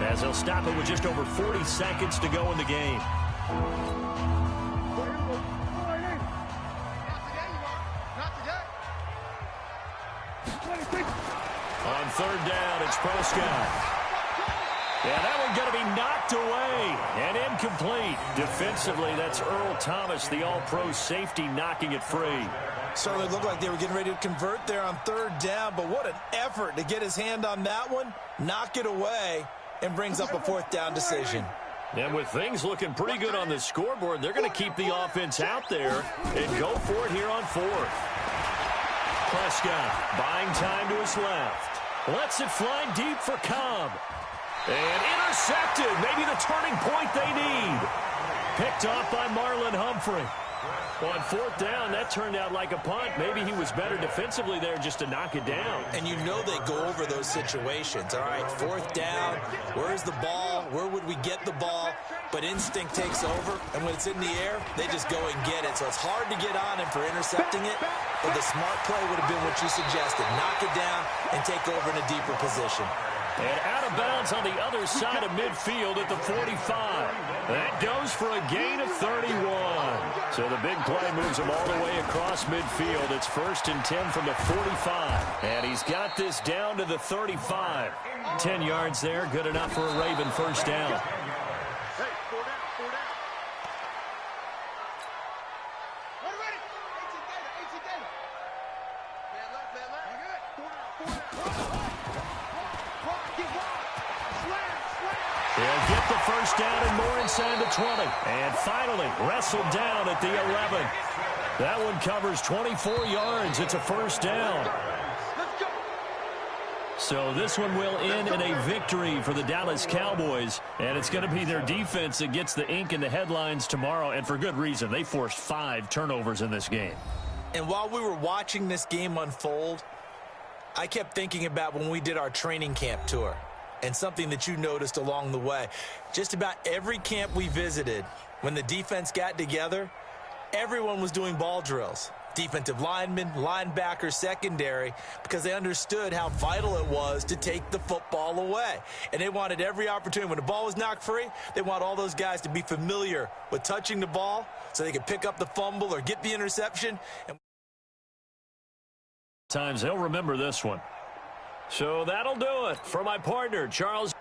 as they'll stop it with just over 40 seconds to go in the game. On third down, it's Prescott. Yeah, that one going to be knocked away and incomplete. Defensively, that's Earl Thomas, the all-pro safety, knocking it free. Certainly looked like they were getting ready to convert there on third down, but what an effort to get his hand on that one, knock it away, and brings up a fourth down decision. And with things looking pretty good on the scoreboard, they're going to keep the offense out there and go for it here on fourth. Prescott buying time to his left. Lets it fly deep for Cobb. And intercepted. Maybe the turning point they need. Picked off by Marlon Humphrey. On fourth down, that turned out like a punt. Maybe he was better defensively there just to knock it down. And you know they go over those situations. All right, fourth down, where's the ball? Where would we get the ball? But instinct takes over, and when it's in the air, they just go and get it. So it's hard to get on him for intercepting it, but the smart play would have been what you suggested. Knock it down and take over in a deeper position. And out of bounds on the other side of midfield at the 45. That goes for a gain of 31. So the big play moves him all the way across midfield. It's 1st and 10 from the 45. And he's got this down to the 35. 10 yards there, good enough for a Raven first down. He'll get the first down and more inside the 20. And finally, wrestled down at the 11. That one covers 24 yards. It's a first down. So this one will end in a victory for the Dallas Cowboys. And it's going to be their defense that gets the ink in the headlines tomorrow. And for good reason. They forced 5 turnovers in this game. And while we were watching this game unfold, I kept thinking about when we did our training camp tour. And something that you noticed along the way. Just about every camp we visited, when the defense got together, everyone was doing ball drills. Defensive linemen, linebackers, secondary, because they understood how vital it was to take the football away. And they wanted every opportunity. When the ball was knocked free, they want all those guys to be familiar with touching the ball so they could pick up the fumble or get the interception. Times they'll remember this one. So that'll do it for my partner, Charles.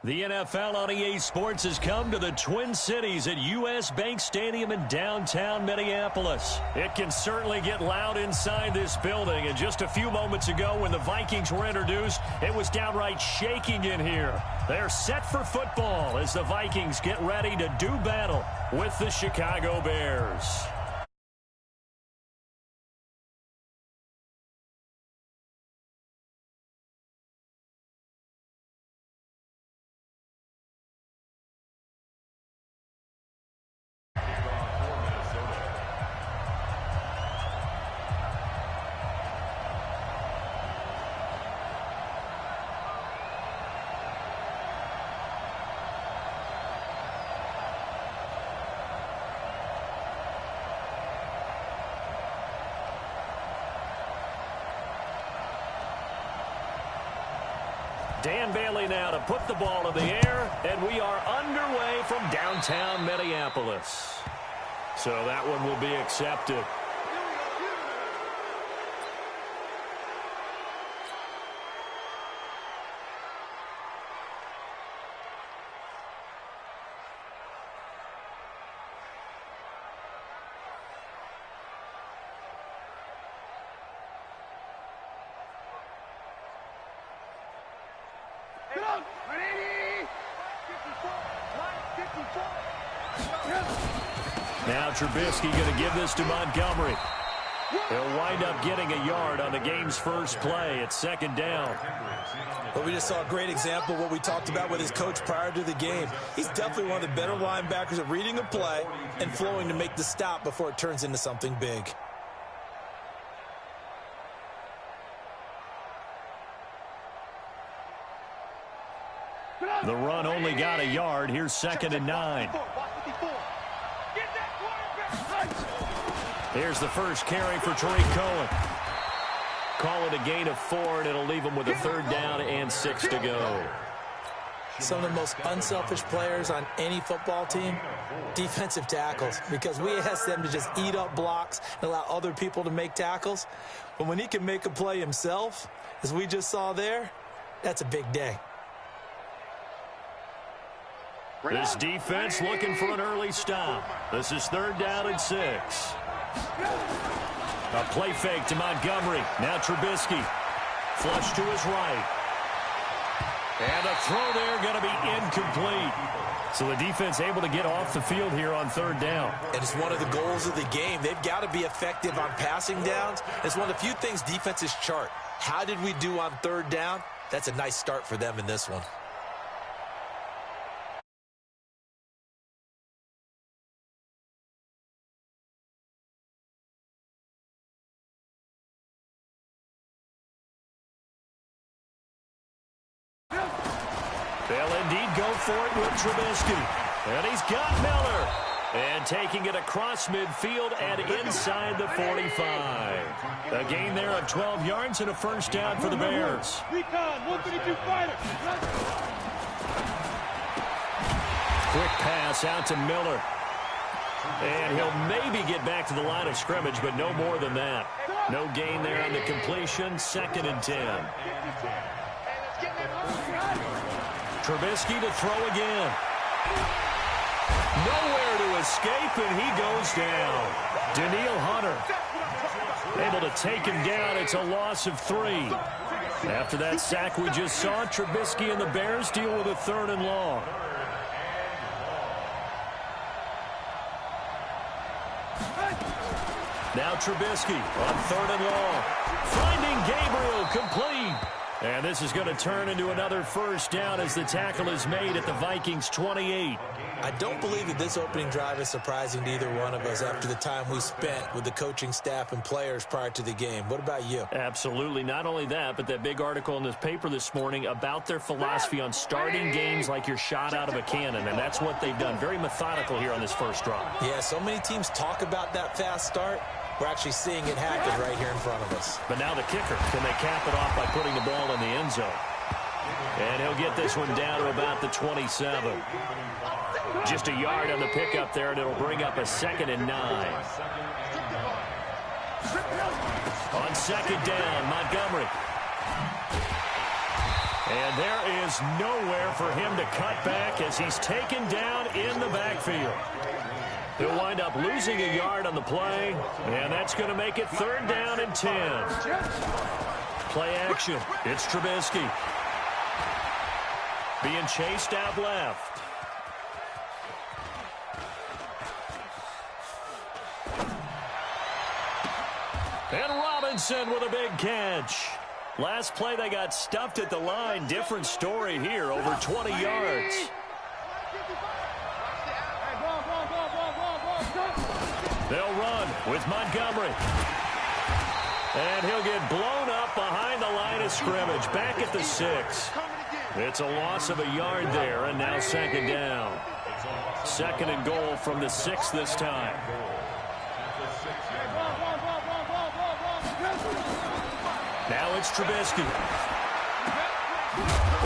The NFL on EA Sports has come to the Twin Cities at U.S. Bank Stadium in downtown Minneapolis. It can certainly get loud inside this building, and just a few moments ago when the Vikings were introduced, it was downright shaking in here. They're set for football as the Vikings get ready to do battle with the Chicago Bears. Dan Bailey now to put the ball in the air, and we are underway from downtown Minneapolis. So that one will be accepted. Now Trubisky going to give this to Montgomery. He'll wind up getting a yard on the game's first play. It's second down. Well, we just saw a great example of what we talked about with his coach prior to the game. He's definitely one of the better linebackers at reading a play and flowing to make the stop before it turns into something big. The run only got a yard. Here's second and 9. Here's the first carry for Tariq Cohen. Call it a gain of 4, and it'll leave him with a third down and 6 to go. Some of the most unselfish players on any football team, defensive tackles, because we ask them to just eat up blocks and allow other people to make tackles. But when he can make a play himself, as we just saw there, that's a big day. This defense looking for an early stop. This is third down and 6. A play fake to Montgomery. Now Trubisky. Flush to his right. And a throw there going to be incomplete. So the defense able to get off the field here on third down. And it's one of the goals of the game. They've got to be effective on passing downs. It's one of the few things defenses chart. How did we do on third down? That's a nice start for them in this one. They'll indeed go for it with Trubisky. And he's got Miller. And taking it across midfield and inside the 45. A gain there of 12 yards and a first down for the Bears. Recon, 132 fighter. Quick pass out to Miller. And he'll maybe get back to the line of scrimmage, but no more than that. No gain there on the completion. Second and 10. Trubisky to throw again. Nowhere to escape, and he goes down. Danielle Hunter able to take him down. It's a loss of 3. After that sack we just saw, Trubisky and the Bears deal with a third and long. Now Trubisky on third and long. Finding Gabriel, complete. And this is going to turn into another first down as the tackle is made at the Vikings' 28. I don't believe that this opening drive is surprising to either one of us after the time we spent with the coaching staff and players prior to the game. What about you? Absolutely. Not only that, but that big article in this paper this morning about their philosophy on starting games like you're shot out of a cannon, and that's what they've done. Very methodical here on this first drive. Yeah, so many teams talk about that fast start. We're actually seeing it happen right here in front of us. But now the kicker. Can they cap it off by putting the ball in the end zone? And he'll get this one down to about the 27. Just a yard on the pickup there, and it'll bring up a second and 9. On second down, Montgomery. And there is nowhere for him to cut back as he's taken down in the backfield. He'll wind up losing a yard on the play, and that's going to make it 3rd down and 10. Play action. It's Trubisky. Being chased out left. And Robinson with a big catch. Last play, they got stuffed at the line. Different story here, over 20 yards. They'll run with Montgomery. And he'll get blown up behind the line of scrimmage, back at the 6. It's a loss of a yard there, and now 2nd down. 2nd and goal from the 6 this time. Now it's Trubisky.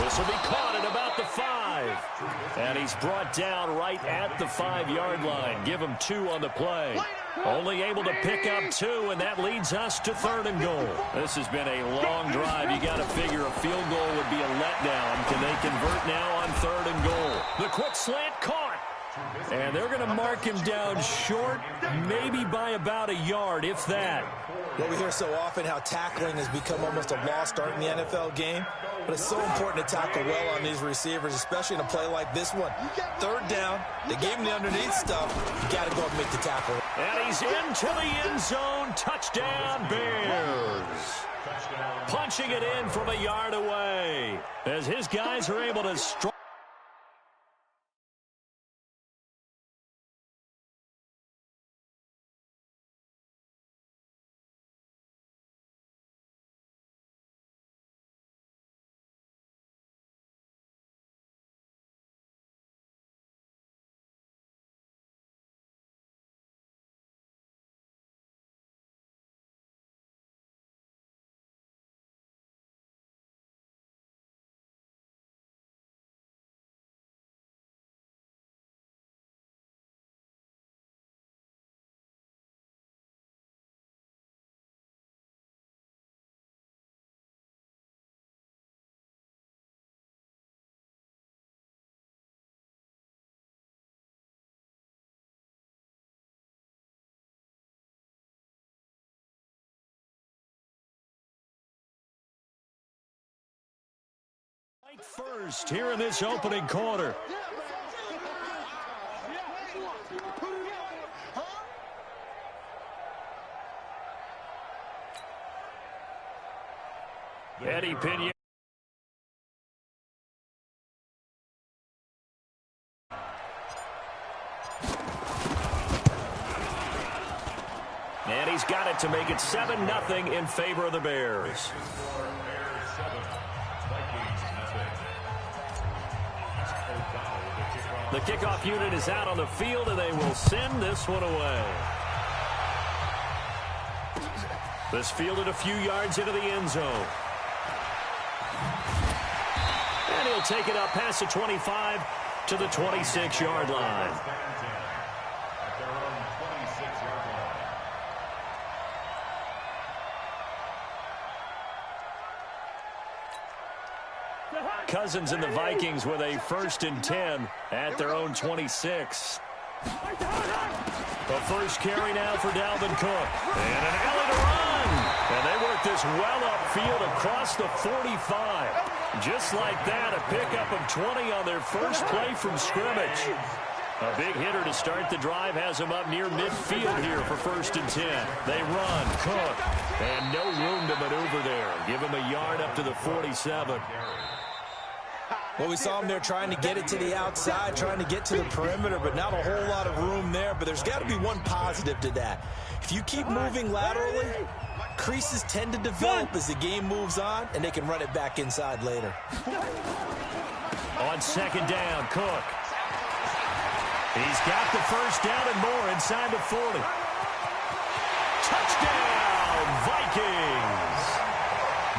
This will be caught at about the 5. And he's brought down right at the 5-yard line. Give him 2 on the play. Only able to pick up 2, and that leads us to 3rd and goal. This has been a long drive. You got to figure a field goal would be a letdown. Can they convert now on 3rd and goal? The quick slant caught. And they're going to mark him down short, maybe by about a yard, if that. Well, we hear so often how tackling has become almost a lost art in the NFL game, but it's so important to tackle well on these receivers, especially in a play like this one. 3rd down, they gave him the underneath stuff. You got to go and make the tackle. And he's into the end zone. Touchdown, Bears. Punching it in from a yard away as his guys are able to strike. First here in this opening quarter. Eddie Pinion. And he's got it to make it 7-0 in favor of the Bears. The kickoff unit is out on the field, and they will send this one away. This fielded a few yards into the end zone. And he'll take it up past the 25 to the 26-yard line. Cousins and the Vikings with a 1st and 10 at their own 26. The first carry now for Dalvin Cook. And an alley to run. And they work this well upfield across the 45. Just like that, a pickup of 20 on their first play from scrimmage. A big hitter to start the drive has him up near midfield here for 1st and 10. They run, Cook, and no room to maneuver there. Give him a yard up to the 47. Well, we saw him there trying to get it to the outside, trying to get to the perimeter, but not a whole lot of room there. But there's got to be one positive to that. If you keep moving laterally, creases tend to develop as the game moves on, and they can run it back inside later. On 2nd down, Cook. He's got the 1st down and more inside the 40. Touchdown, Vikings.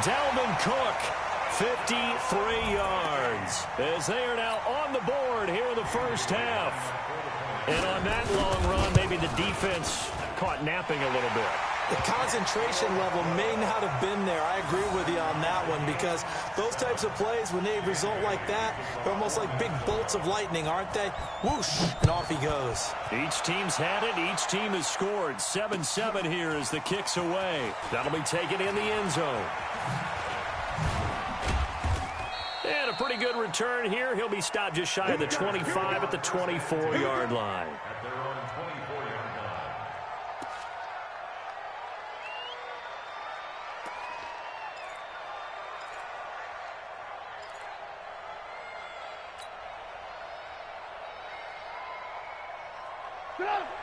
Dalvin Cook. 53 yards as they are now on the board here in the first half. And on that long run, maybe the defense caught napping a little bit. The concentration level may not have been there. I agree with you on that one, because those types of plays, when they result like that, they're almost like big bolts of lightning, aren't they? Whoosh, and off he goes. Each team's had it. Each team has scored. 7-7 here as the kick's away. That'll be taken in the end zone. And a pretty good return here. He'll be stopped just shy of the 25 at the 24-yard line. At their own 24-yard line.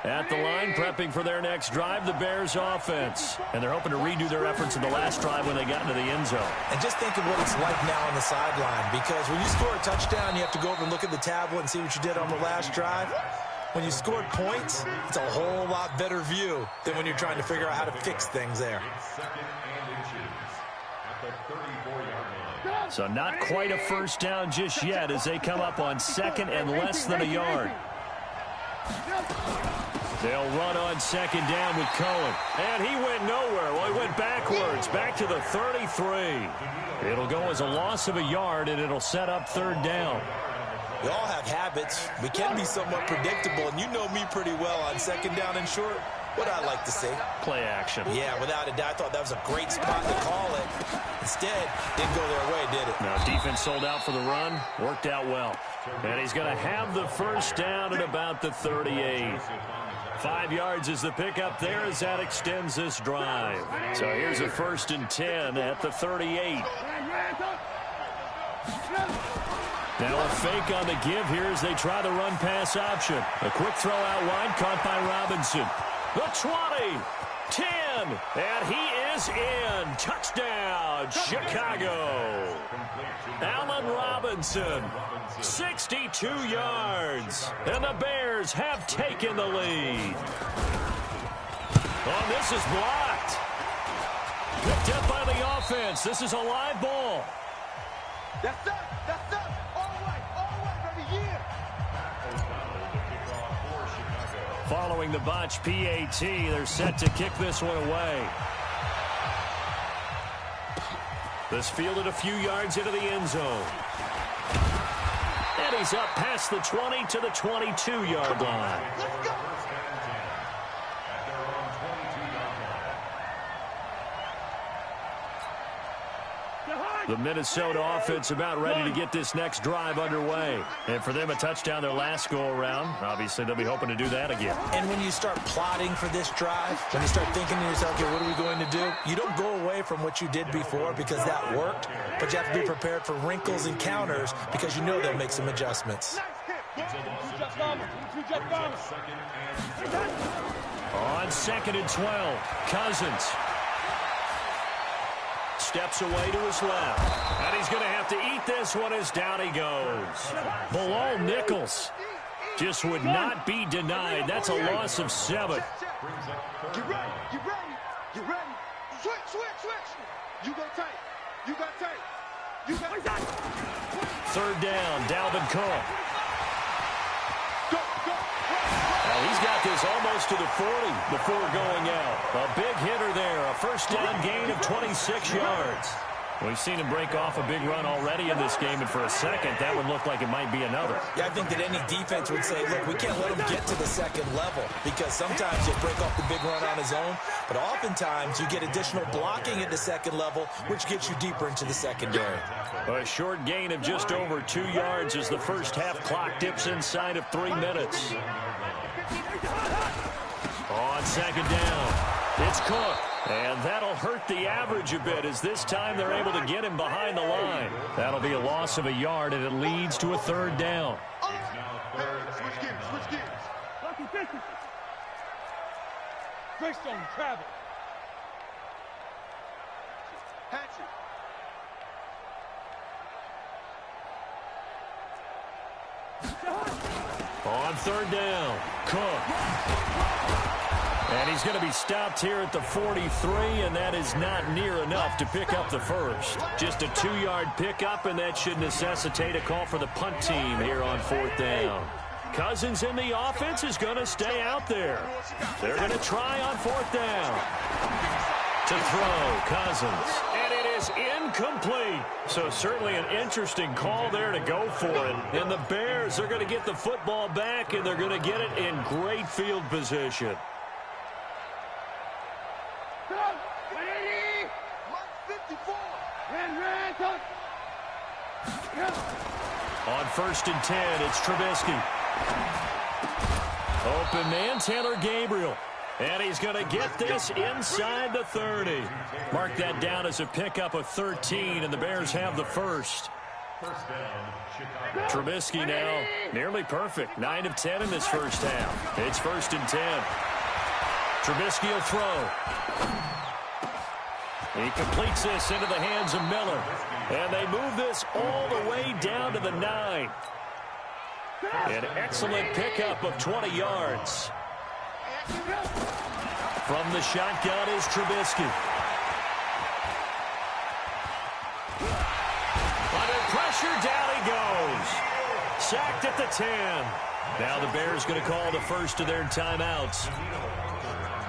At the line, prepping for their next drive, the Bears offense. And they're hoping to redo their efforts in the last drive when they got into the end zone. And just think of what it's like now on the sideline, because when you score a touchdown, you have to go over and look at the tablet and see what you did on the last drive. When you scored points, it's a whole lot better view than when you're trying to figure out how to fix things there. It's second and inches at the 34-yard line. So not quite a first down just yet as they come up on second and less than a yard. They'll run on second down with Cohen. And he went nowhere. Well, he went backwards, back to the 33. It'll go as a loss of a yard, and it'll set up third down. We all have habits. We can be somewhat predictable, and you know me pretty well on second down and short. What I like to see. Play action. Yeah, without a doubt. I thought that was a great spot to call it. Instead, didn't go their way, did it? Now, defense sold out for the run. Worked out well. And he's going to have the first down at about the 38. 5 yards is the pickup there as that extends this drive. So here's a 1st and 10 at the 38. Now a fake on the give here as they try the run-pass option. A quick throw out wide, caught by Robinson. The 20, 10, and he is in. Touchdown, Chicago. Allen Robinson, 62 yards, and the Bears have taken the lead. Oh, this is blocked. Picked up by the offense. This is a live ball. That's up. That's up. All right, baby, yeah. Following the botch PAT, they're set to kick this one away. This fielded a few yards into the end zone. And he's up past the 20 to the 22-yard line. Let's go. The Minnesota offense about ready to get this next drive underway. And for them, a touchdown their last go-around. Obviously, they'll be hoping to do that again. And when you start plotting for this drive, when you start thinking to yourself, okay, what are we going to do? You don't go away from what you did before because that worked, but you have to be prepared for wrinkles and counters because you know they'll make some adjustments. On 2nd and 12, Cousins steps away to his left. And he's going to have to eat this one as down he goes. Below Nichols. Just would not be denied. That's a loss of 7. You ready? You ready? You ready? Switch. You go tight. You got tight. You got tight. 3rd down, Dalvin Cook. Go. Now he's got this almost to the 40 before going out. A big hitter there. A first down gain of 26 yards. We've seen him break off a big run already in this game, and for a second, that would look like it might be another. Yeah, I think that any defense would say, look, we can't let him get to the second level because sometimes he'll break off the big run on his own, but oftentimes you get additional blocking at the second level, which gets you deeper into the secondary. A short gain of just over 2 yards as the first half clock dips inside of 3 minutes. On 2nd down, it's Cook. And that'll hurt the average a bit as this time they're able to get him behind the line. That'll be a loss of a yard, and it leads to a 3rd down. Switch gears. Greystone, travel. Hatchet. On 3rd down, Cook. And he's going to be stopped here at the 43, and that is not near enough to pick up the first. Just a 2-yard pickup, and that should necessitate a call for the punt team here on 4th down. Cousins in the offense is going to stay out there. They're going to try on 4th down. To throw, Cousins. And it is incomplete. So certainly an interesting call there to go for it. And the Bears are going to get the football back, and they're going to get it in great field position. On 1st and 10, it's Trubisky. Open man, Taylor Gabriel. And he's going to get this inside the 30. Mark that down as a pickup of 13, and the Bears have the first. Trubisky now nearly perfect. 9 of 10 in this first half. It's 1st and 10. Trubisky will throw. He completes this into the hands of Miller. And they move this all the way down to the 9. An excellent pickup of 20 yards. From the shotgun is Trubisky. Under pressure, down he goes. Sacked at the 10. Now the Bears going to call the first of their timeouts,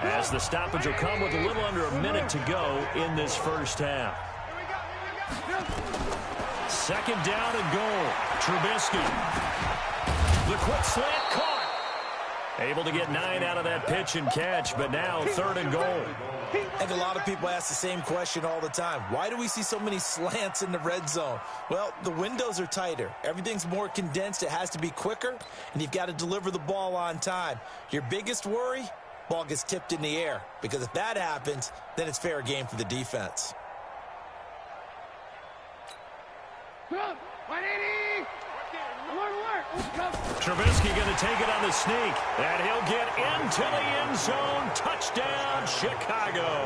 as the stoppage will come with a little under a minute to go in this first half. 2nd down and goal. Trubisky. The quick slant caught. Able to get 9 out of that pitch and catch, but now 3rd and goal. I think a lot of people ask the same question all the time. Why do we see so many slants in the red zone? Well, the windows are tighter. Everything's more condensed. It has to be quicker, and you've got to deliver the ball on time. Your biggest worry? Ball gets tipped in the air, because if that happens, then it's fair game for the defense. Trubisky going to take it on the sneak, and he'll get into the end zone. Touchdown, Chicago.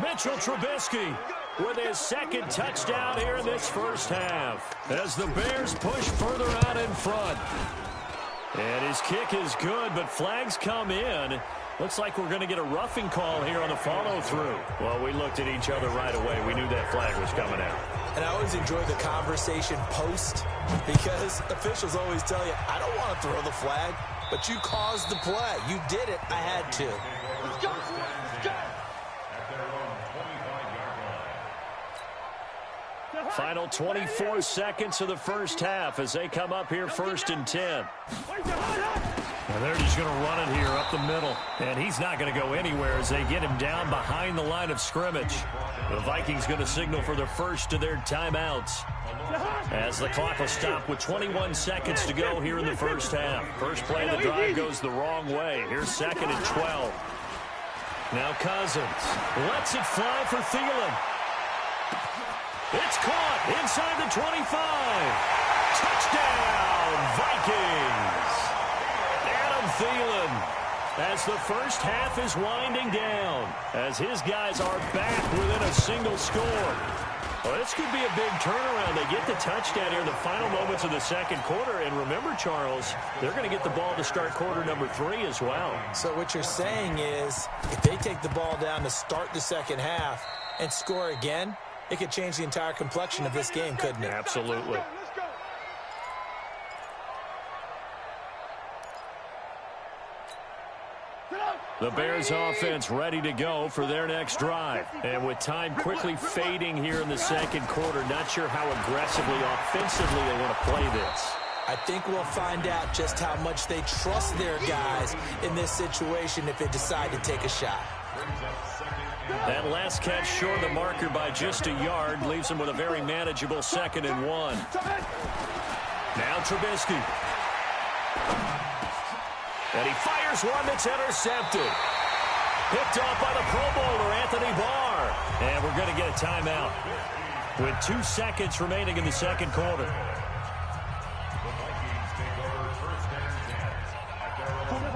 Mitchell Trubisky with his 2nd touchdown here in this first half, as the Bears push further out in front. And his kick is good, but flags come in. Looks like we're going to get a roughing call here on the follow-through. Well, we looked at each other right away. We knew that flag was coming out. And I always enjoy the conversation post, because officials always tell you, I don't want to throw the flag, but you caused the play. You did it. I had to. Let's go. Let's go. Final 24 seconds of the first half as they come up here 1st and 10. And they're just going to run it here up the middle. And he's not going to go anywhere as they get him down behind the line of scrimmage. The Vikings going to signal for the first of their timeouts, as the clock will stop with 21 seconds to go here in the first half. First play of the drive goes the wrong way. Here's 2nd and 12. Now Cousins lets it fly for Thielen. It's caught inside the 25. Touchdown, Vikings. Adam Thielen, as the first half is winding down, as his guys are back within a single score. Well, this could be a big turnaround. They get the touchdown here in the final moments of the 2nd quarter. And remember, Charles, they're going to get the ball to start quarter number 3 as well. So what you're saying is, if they take the ball down to start the 2nd half and score again, it could change the entire complexion of this game, couldn't it? Absolutely. The Bears offense ready to go for their next drive. And with time quickly fading here in the 2nd quarter, not sure how aggressively, offensively they want to play this. I think we'll find out just how much they trust their guys in this situation if they decide to take a shot. That last catch short of the marker by just a yard leaves him with a very manageable 2nd and 1. Now Trubisky. And he fires one that's intercepted. Picked off by the Pro Bowler, Anthony Barr. And we're going to get a timeout with 2 seconds remaining in the 2nd quarter.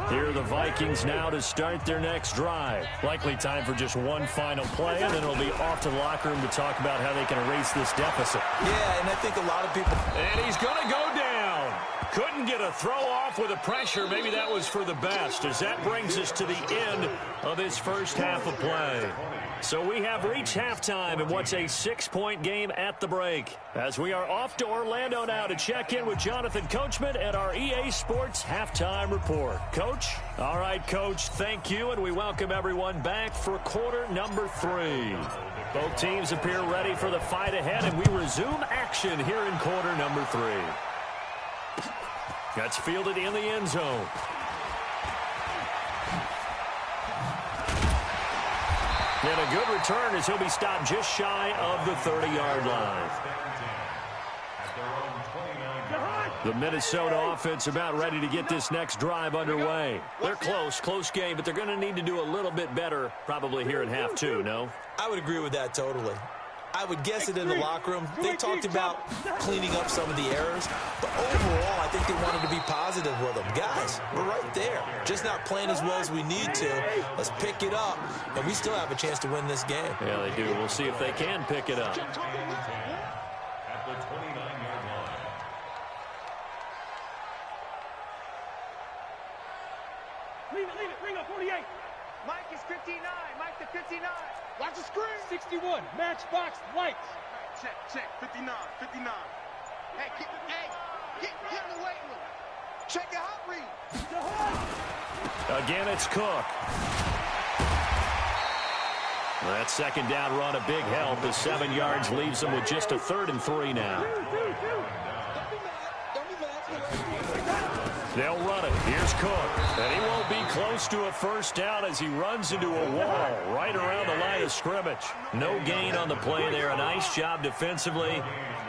Here are the Vikings now to start their next drive. Likely time for just one final play, and then it'll be off to the locker room to talk about how they can erase this deficit. Yeah, and I think a lot of people... And he's going to go down. Couldn't get a throw off with the pressure. Maybe that was for the best, as that brings us to the end of this first half of play. So we have reached halftime in what's a 6-point game at the break, as we are off to Orlando now to check in with Jonathan Coachman at our EA Sports Halftime Report. Coach? All right, Coach, thank you, and we welcome everyone back for quarter number 3. Both teams appear ready for the fight ahead, and we resume action here in quarter number 3. That's fielded in the end zone. And a good return as he'll be stopped just shy of the 30-yard line. The Minnesota offense about ready to get this next drive underway. They're close game, but they're going to need to do a little bit better probably here in half 2, no? I would agree with that totally. I would guess it in the locker room. They talked about cleaning up some of the errors, but overall, I think they wanted to be positive with them. Guys, we're right there. Just not playing as well as we need to. Let's pick it up, and we still have a chance to win this game. Yeah, they do. We'll see if they can pick it up. At the 29-yard line. Leave it. Bring up 48. Mike is 59. Mike to 59. Watch the screen. 61. Matchbox lights. Check. 59. Hey, get in the weight room. Check your hot read. Again, it's Cook. That second down run, a big help as 7 yards leaves them with just a 3rd and 3 now. They'll run it. Here's Cook. And he won't be close to a first down as he runs into a wall right around the line of scrimmage. No gain on the play there. A nice job defensively.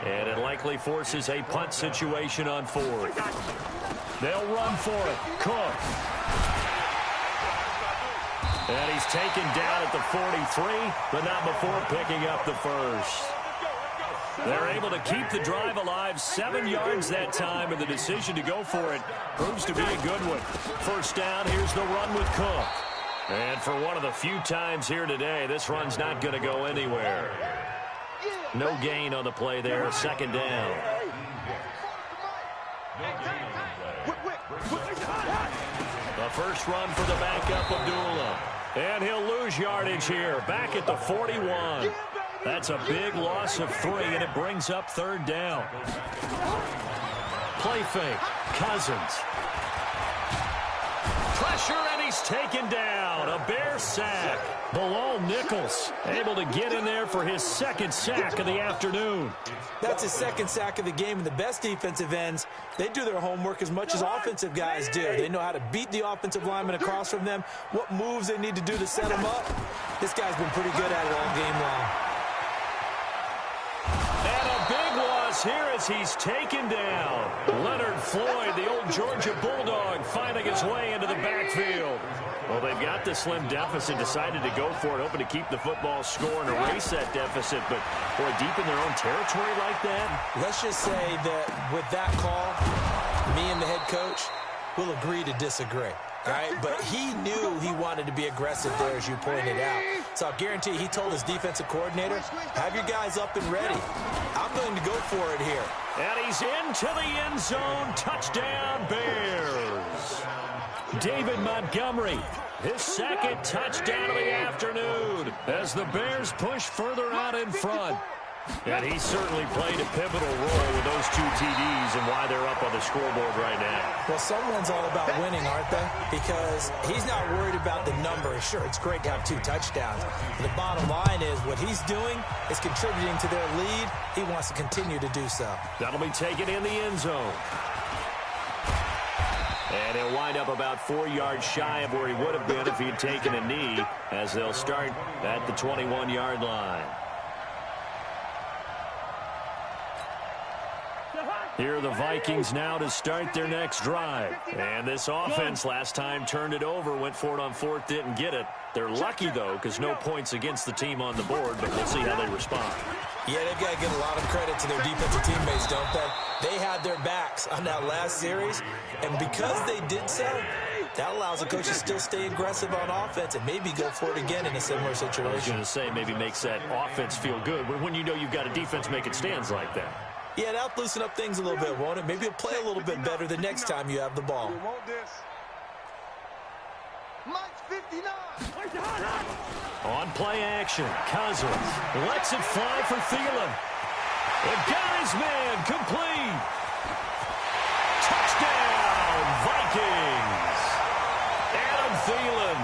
And it likely forces a punt situation on 4th. They'll run for it. Cook. And he's taken down at the 43, but not before picking up the first. They're able to keep the drive alive, 7 yards that time, and the decision to go for it proves to be a good one. First down, here's the run with Cook. And for one of the few times here today, this run's not going to go anywhere. No gain on the play there, second down. The first run for the backup, Abdullah. And he'll lose yardage here, back at the 41. That's a big loss of 3, and it brings up 3rd down. Play fake. Cousins. Pressure, and he's taken down. A Bear sack. Bilal Nichols able to get in there for his 2nd sack of the afternoon. That's his 2nd sack of the game, and the best defensive ends, they do their homework as much as offensive guys do. They know how to beat the offensive lineman across from them, what moves they need to do to set them up. This guy's been pretty good at it all game long. And a big loss here as he's taken down. Leonard Floyd, the old Georgia Bulldog, finding his way into the backfield. Well, they've got the slim deficit, decided to go for it, hoping to keep the football score and erase that deficit. But, boy, deep in their own territory like that. Let's just say that with that call, me and the head coach will agree to disagree. Right? But he knew he wanted to be aggressive there, as you pointed out. So I'll guarantee he told his defensive coordinator, have your guys up and ready. I'm going to go for it here. And he's into the end zone. Touchdown, Bears. David Montgomery, his 2nd touchdown of the afternoon as the Bears push further out in front. And he certainly played a pivotal role with those 2 TDs and why they're up on the scoreboard right now. Well, someone's all about winning, aren't they? Because he's not worried about the numbers. Sure, it's great to have 2 touchdowns. But the bottom line is what he's doing is contributing to their lead. He wants to continue to do so. That'll be taken in the end zone. And he'll wind up about 4 yards shy of where he would have been if he'd taken a knee, as they'll start at the 21-yard line. Here are the Vikings now to start their next drive. And this offense last time turned it over, went for it on 4th, didn't get it. They're lucky, though, because no points against the team on the board, but we'll see how they respond. Yeah, they've got to give a lot of credit to their defensive teammates, don't they? They had their backs on that last series, and because they did so, that allows the coach to still stay aggressive on offense and maybe go for it again in a similar situation. I was going to say maybe makes that offense feel good when you know you've got a defense making stands like that. Yeah, that'll loosen up things a little bit, won't it? Maybe he'll play a little bit better the next time you have the ball. You want this? Mike's 59. On play action, Cousins lets it fly for Thielen. And got his man complete. Touchdown, Vikings. Adam Thielen,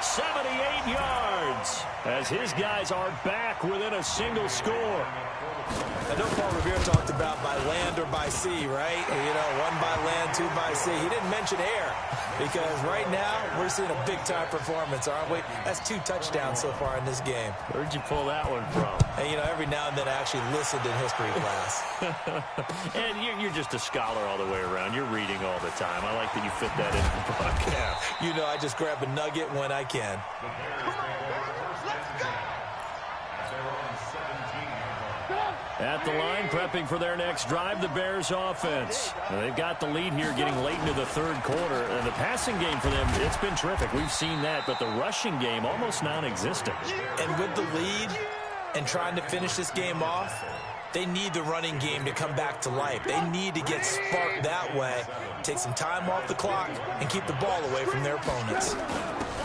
78 yards, as his guys are back within a single score. I know Paul Revere talked about by land or by sea, right? You know, one by land, two by sea. He didn't mention air because right now we're seeing a big-time performance, aren't we? That's 2 touchdowns so far in this game. Where'd you pull that one from? And, you know, every now and then I actually listened in history class. And you're just a scholar all the way around. You're reading all the time. I like that you fit that in the broadcast. You know, I just grab a nugget when I can. At the line, prepping for their next drive, the Bears offense. Now, they've got the lead here getting late into the third quarter. And the passing game for them, it's been terrific. We've seen that, but the rushing game almost non-existent. And with the lead and trying to finish this game off, they need the running game to come back to life. They need to get sparked that way, take some time off the clock, and keep the ball away from their opponents.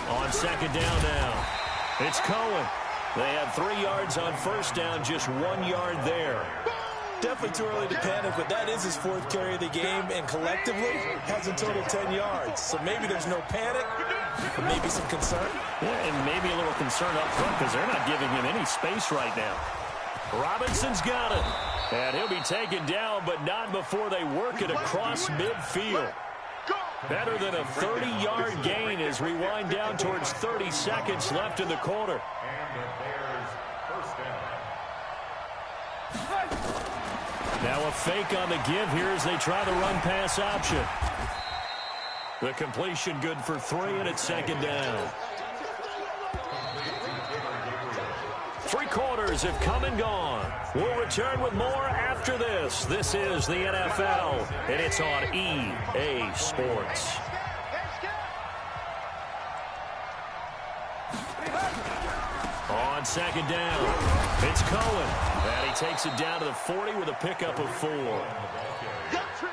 On second down now, it's Cohen. They have 3 yards on first down, just 1 yard there. Definitely too early to panic, but that is his 4th carry of the game, and collectively has a total 10 yards. So maybe there's no panic, but maybe some concern. Yeah, and maybe a little concern up front because they're not giving him any space right now. Robinson's got it, and he'll be taken down, but not before they work it across midfield. Better than a 30-yard gain as we wind down towards 30 seconds left in the quarter. Now a fake on the give here as they try the run-pass option. The completion good for 3, and it's second down. 3 quarters have come and gone. We'll return with more after this. This is the NFL, and it's on EA Sports. On second down, it's Cohen. And he takes it down to the 40 with a pickup of 4. Well,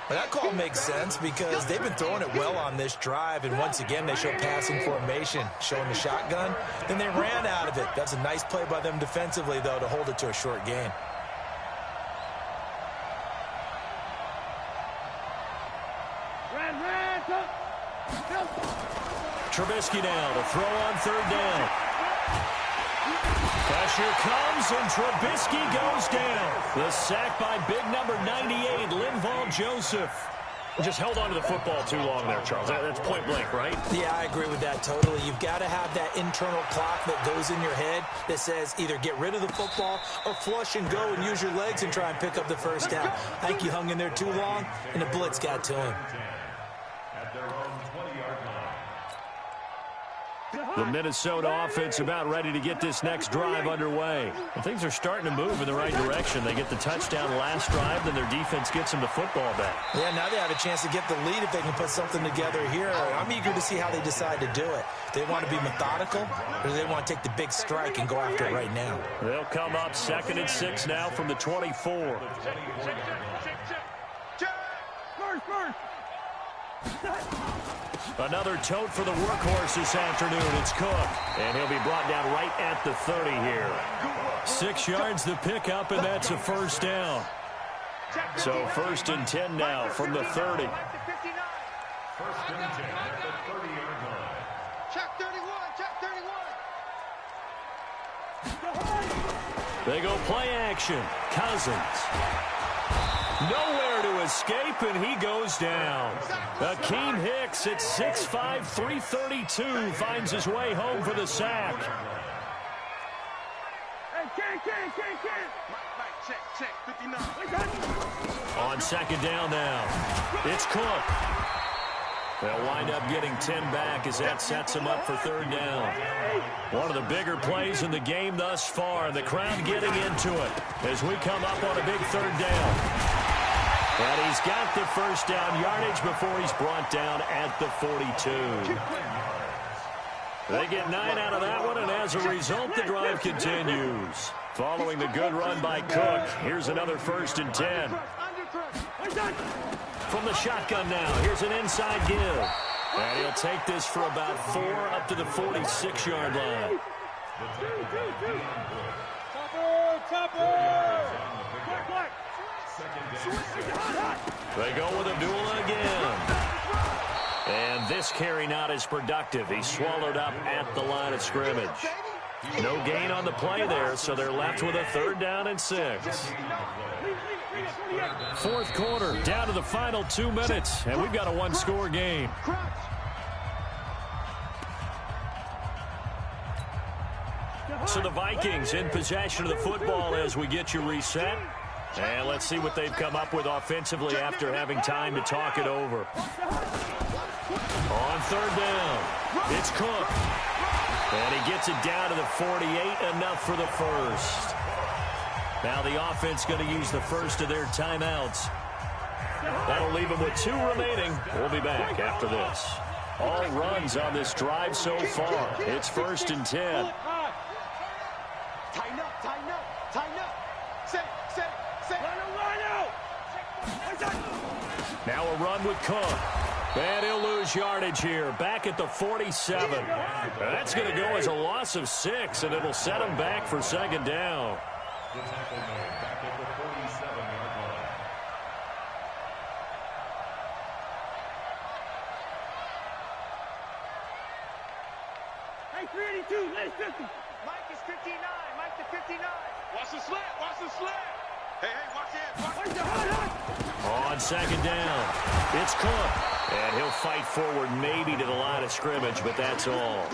that call makes sense because they've been throwing it well on this drive, and once again they show passing formation, showing the shotgun. Then they ran out of it. That's a nice play by them defensively, though, to hold it to a short gain. Trubisky now to throw on third down. Pressure comes, and Trubisky goes down. The sack by big number 98, Linval Joseph. Just held on to the football too long there, Charles. That's point blank, right? Yeah, I agree with that totally. You've got to have that internal clock that goes in your head that says either get rid of the football or flush and go and use your legs and try and pick up the first down. I think he hung in there too long, and the blitz got to him. The Minnesota offense about ready to get this next drive underway. And things are starting to move in the right direction. They get the touchdown last drive, then their defense gets them the football back. Yeah, now they have a chance to get the lead if they can put something together here. I'm eager to see how they decide to do it. They want to be methodical, or do they want to take the big strike and go after it right now? They'll come up 2nd and 6 now from the 24. Another tote for the workhorse this afternoon. It's Cook, and he'll be brought down right at the 30 here. 6 yards the pickup, and that's a first down. So 1st and 10 now from the 30. 1st and 10 at the 30-yard line. Check 31, check 31. They go play action. Cousins. Nowhere to escape, and he goes down. Akeem Hicks at 6'5", 332 finds his way home for the sack. Check 59. On second down now, it's Cook. They'll wind up getting 10 back as that sets him up for third down. One of the bigger plays in the game thus far, and the crowd getting into it as we come up on a big third down. And he's got the first down yardage before he's brought down at the 42. They get 9 out of that one, and as a result, the drive continues. Following the good run by Cook, here's another 1st and 10. From the shotgun now, here's an inside give. And he'll take this for about 4 up to the 46-yard line. They go with Abdullah again. And this carry not as productive. He's swallowed up at the line of scrimmage. No gain on the play there, so they're left with a 3rd down and 6. 4th quarter, down to the final 2 minutes, and we've got a 1-score game. So the Vikings in possession of the football as we get you reset. And let's see what they've come up with offensively after having time to talk it over. On 3rd down, it's Cook. And he gets it down to the 48, enough for the 1st. Now the offense going to use the first of their timeouts. That'll leave them with 2 remaining. We'll be back after this. All runs on this drive so far. It's 1st and 10. Tighten up, tighten up, tighten up. Set. Now a run with Cook. And he'll lose yardage here. Back at the 47. That's going to go as a loss of 6, and it'll set him back for 2nd down. The tackle made back at the 47-yard line. Hey, 382, let's 50. Mike is 59, Mike to 59. Watch the slant, watch the slant. Hey, watch it, On 2nd down, it's Cook. And he'll fight forward maybe to the line of scrimmage, but that's all.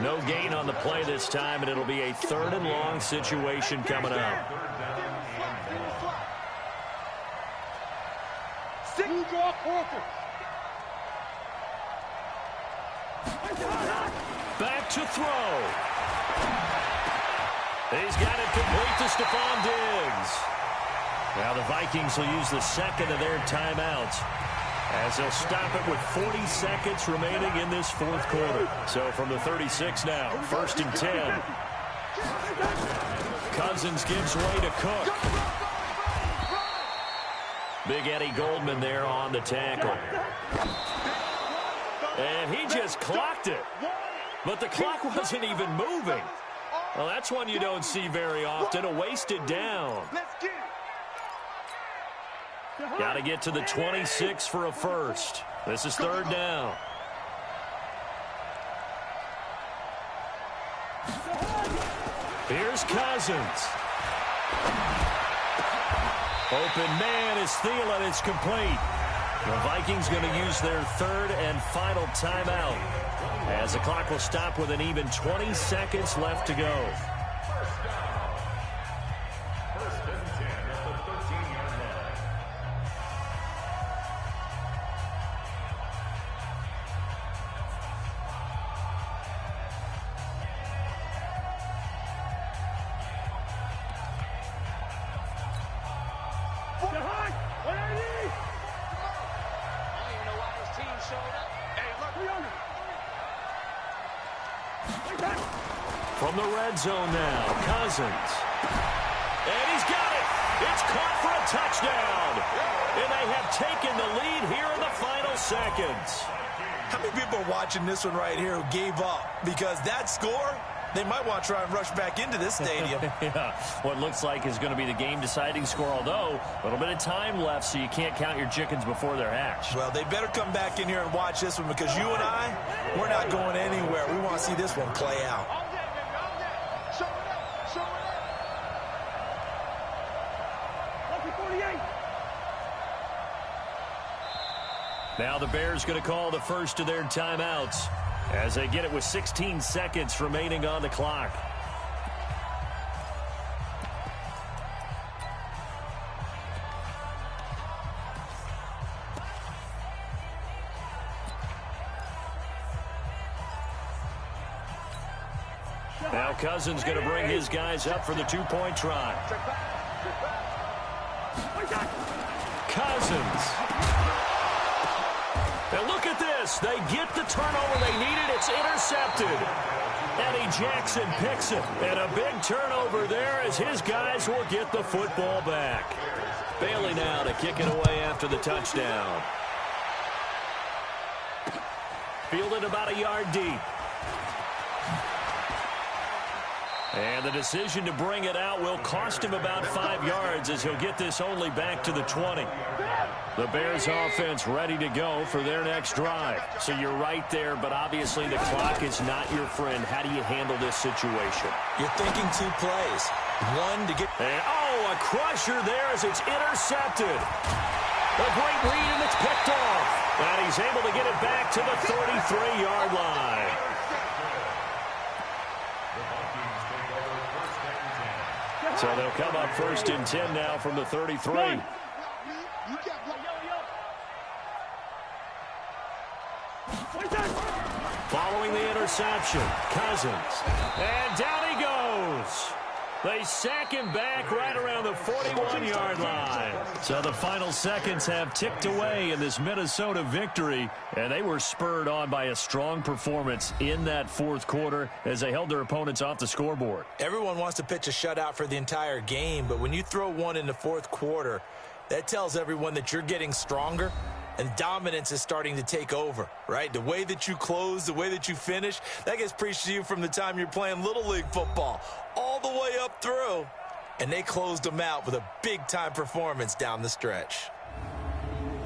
No gain on the play this time, and it'll be a 3rd and long situation coming up. Back to throw. He's got it complete to Stephon Diggs. Now the Vikings will use the 2nd of their timeouts, as they'll stop it with 40 seconds remaining in this 4th quarter. So from the 36 now, 1st and 10. Cousins gives way to Cook. Big Eddie Goldman there on the tackle. And he just clocked it. But the clock wasn't even moving. Well, that's one you don't see very often, a wasted down. Got to get to the 26 for a 1st. This is 3rd down. Here's Cousins. Open man is Thielen. It's complete. The Vikings going to use their 3rd and final timeout, as the clock will stop with an even 20 seconds left to go. From the red zone now, Cousins. And he's got it. It's caught for a touchdown. And they have taken the lead here in the final seconds. How many people are watching this one right here who gave up? Because that score, they might want to try and rush back into this stadium. Yeah, what looks like is going to be the game-deciding score, although a little bit of time left, so you can't count your chickens before they're hatched. Well, they better come back in here and watch this one, because you and I, we're not going anywhere. We want to see this one play out. Now the Bears going to call the first of their timeouts as they get it with 16 seconds remaining on the clock. Now Cousins going to bring his guys up for the 2-point try. Cousins. And look at this. They get the turnover they needed. It's intercepted. Eddie Jackson picks it. And a big turnover there as his guys will get the football back. Bailey now to kick it away after the touchdown. Fielded about a yard deep. And the decision to bring it out will cost him about 5 yards as he'll get this only back to the 20. The Bears offense ready to go for their next drive. So you're right there, but obviously the clock is not your friend. How do you handle this situation? You're thinking 2 plays. One to get... And, a crusher there as it's intercepted. A great read, and it's picked off. And he's able to get it back to the 33-yard line. So they'll come up 1st and 10 now from the 33. Following the interception, Cousins. And down he goes. They sack him back right around the 41-yard line. So the final seconds have ticked away in this Minnesota victory, and they were spurred on by a strong performance in that 4th quarter as they held their opponents off the scoreboard. Everyone wants to pitch a shutout for the entire game, but when you throw one in the 4th quarter, that tells everyone that you're getting stronger and dominance is starting to take over, right? The way that you close, the way that you finish, that gets preached to you from the time you're playing Little League football all the way up through. And they closed them out with a big-time performance down the stretch.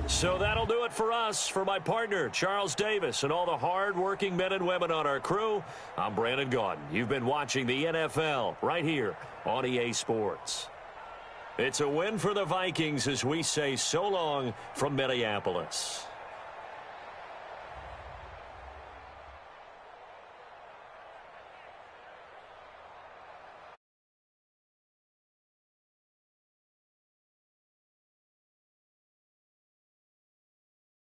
So that'll do it for us. For my partner, Charles Davis, and all the hard-working men and women on our crew, I'm Brandon Gaudin. You've been watching the NFL right here on EA Sports. It's a win for the Vikings as we say so long from Minneapolis.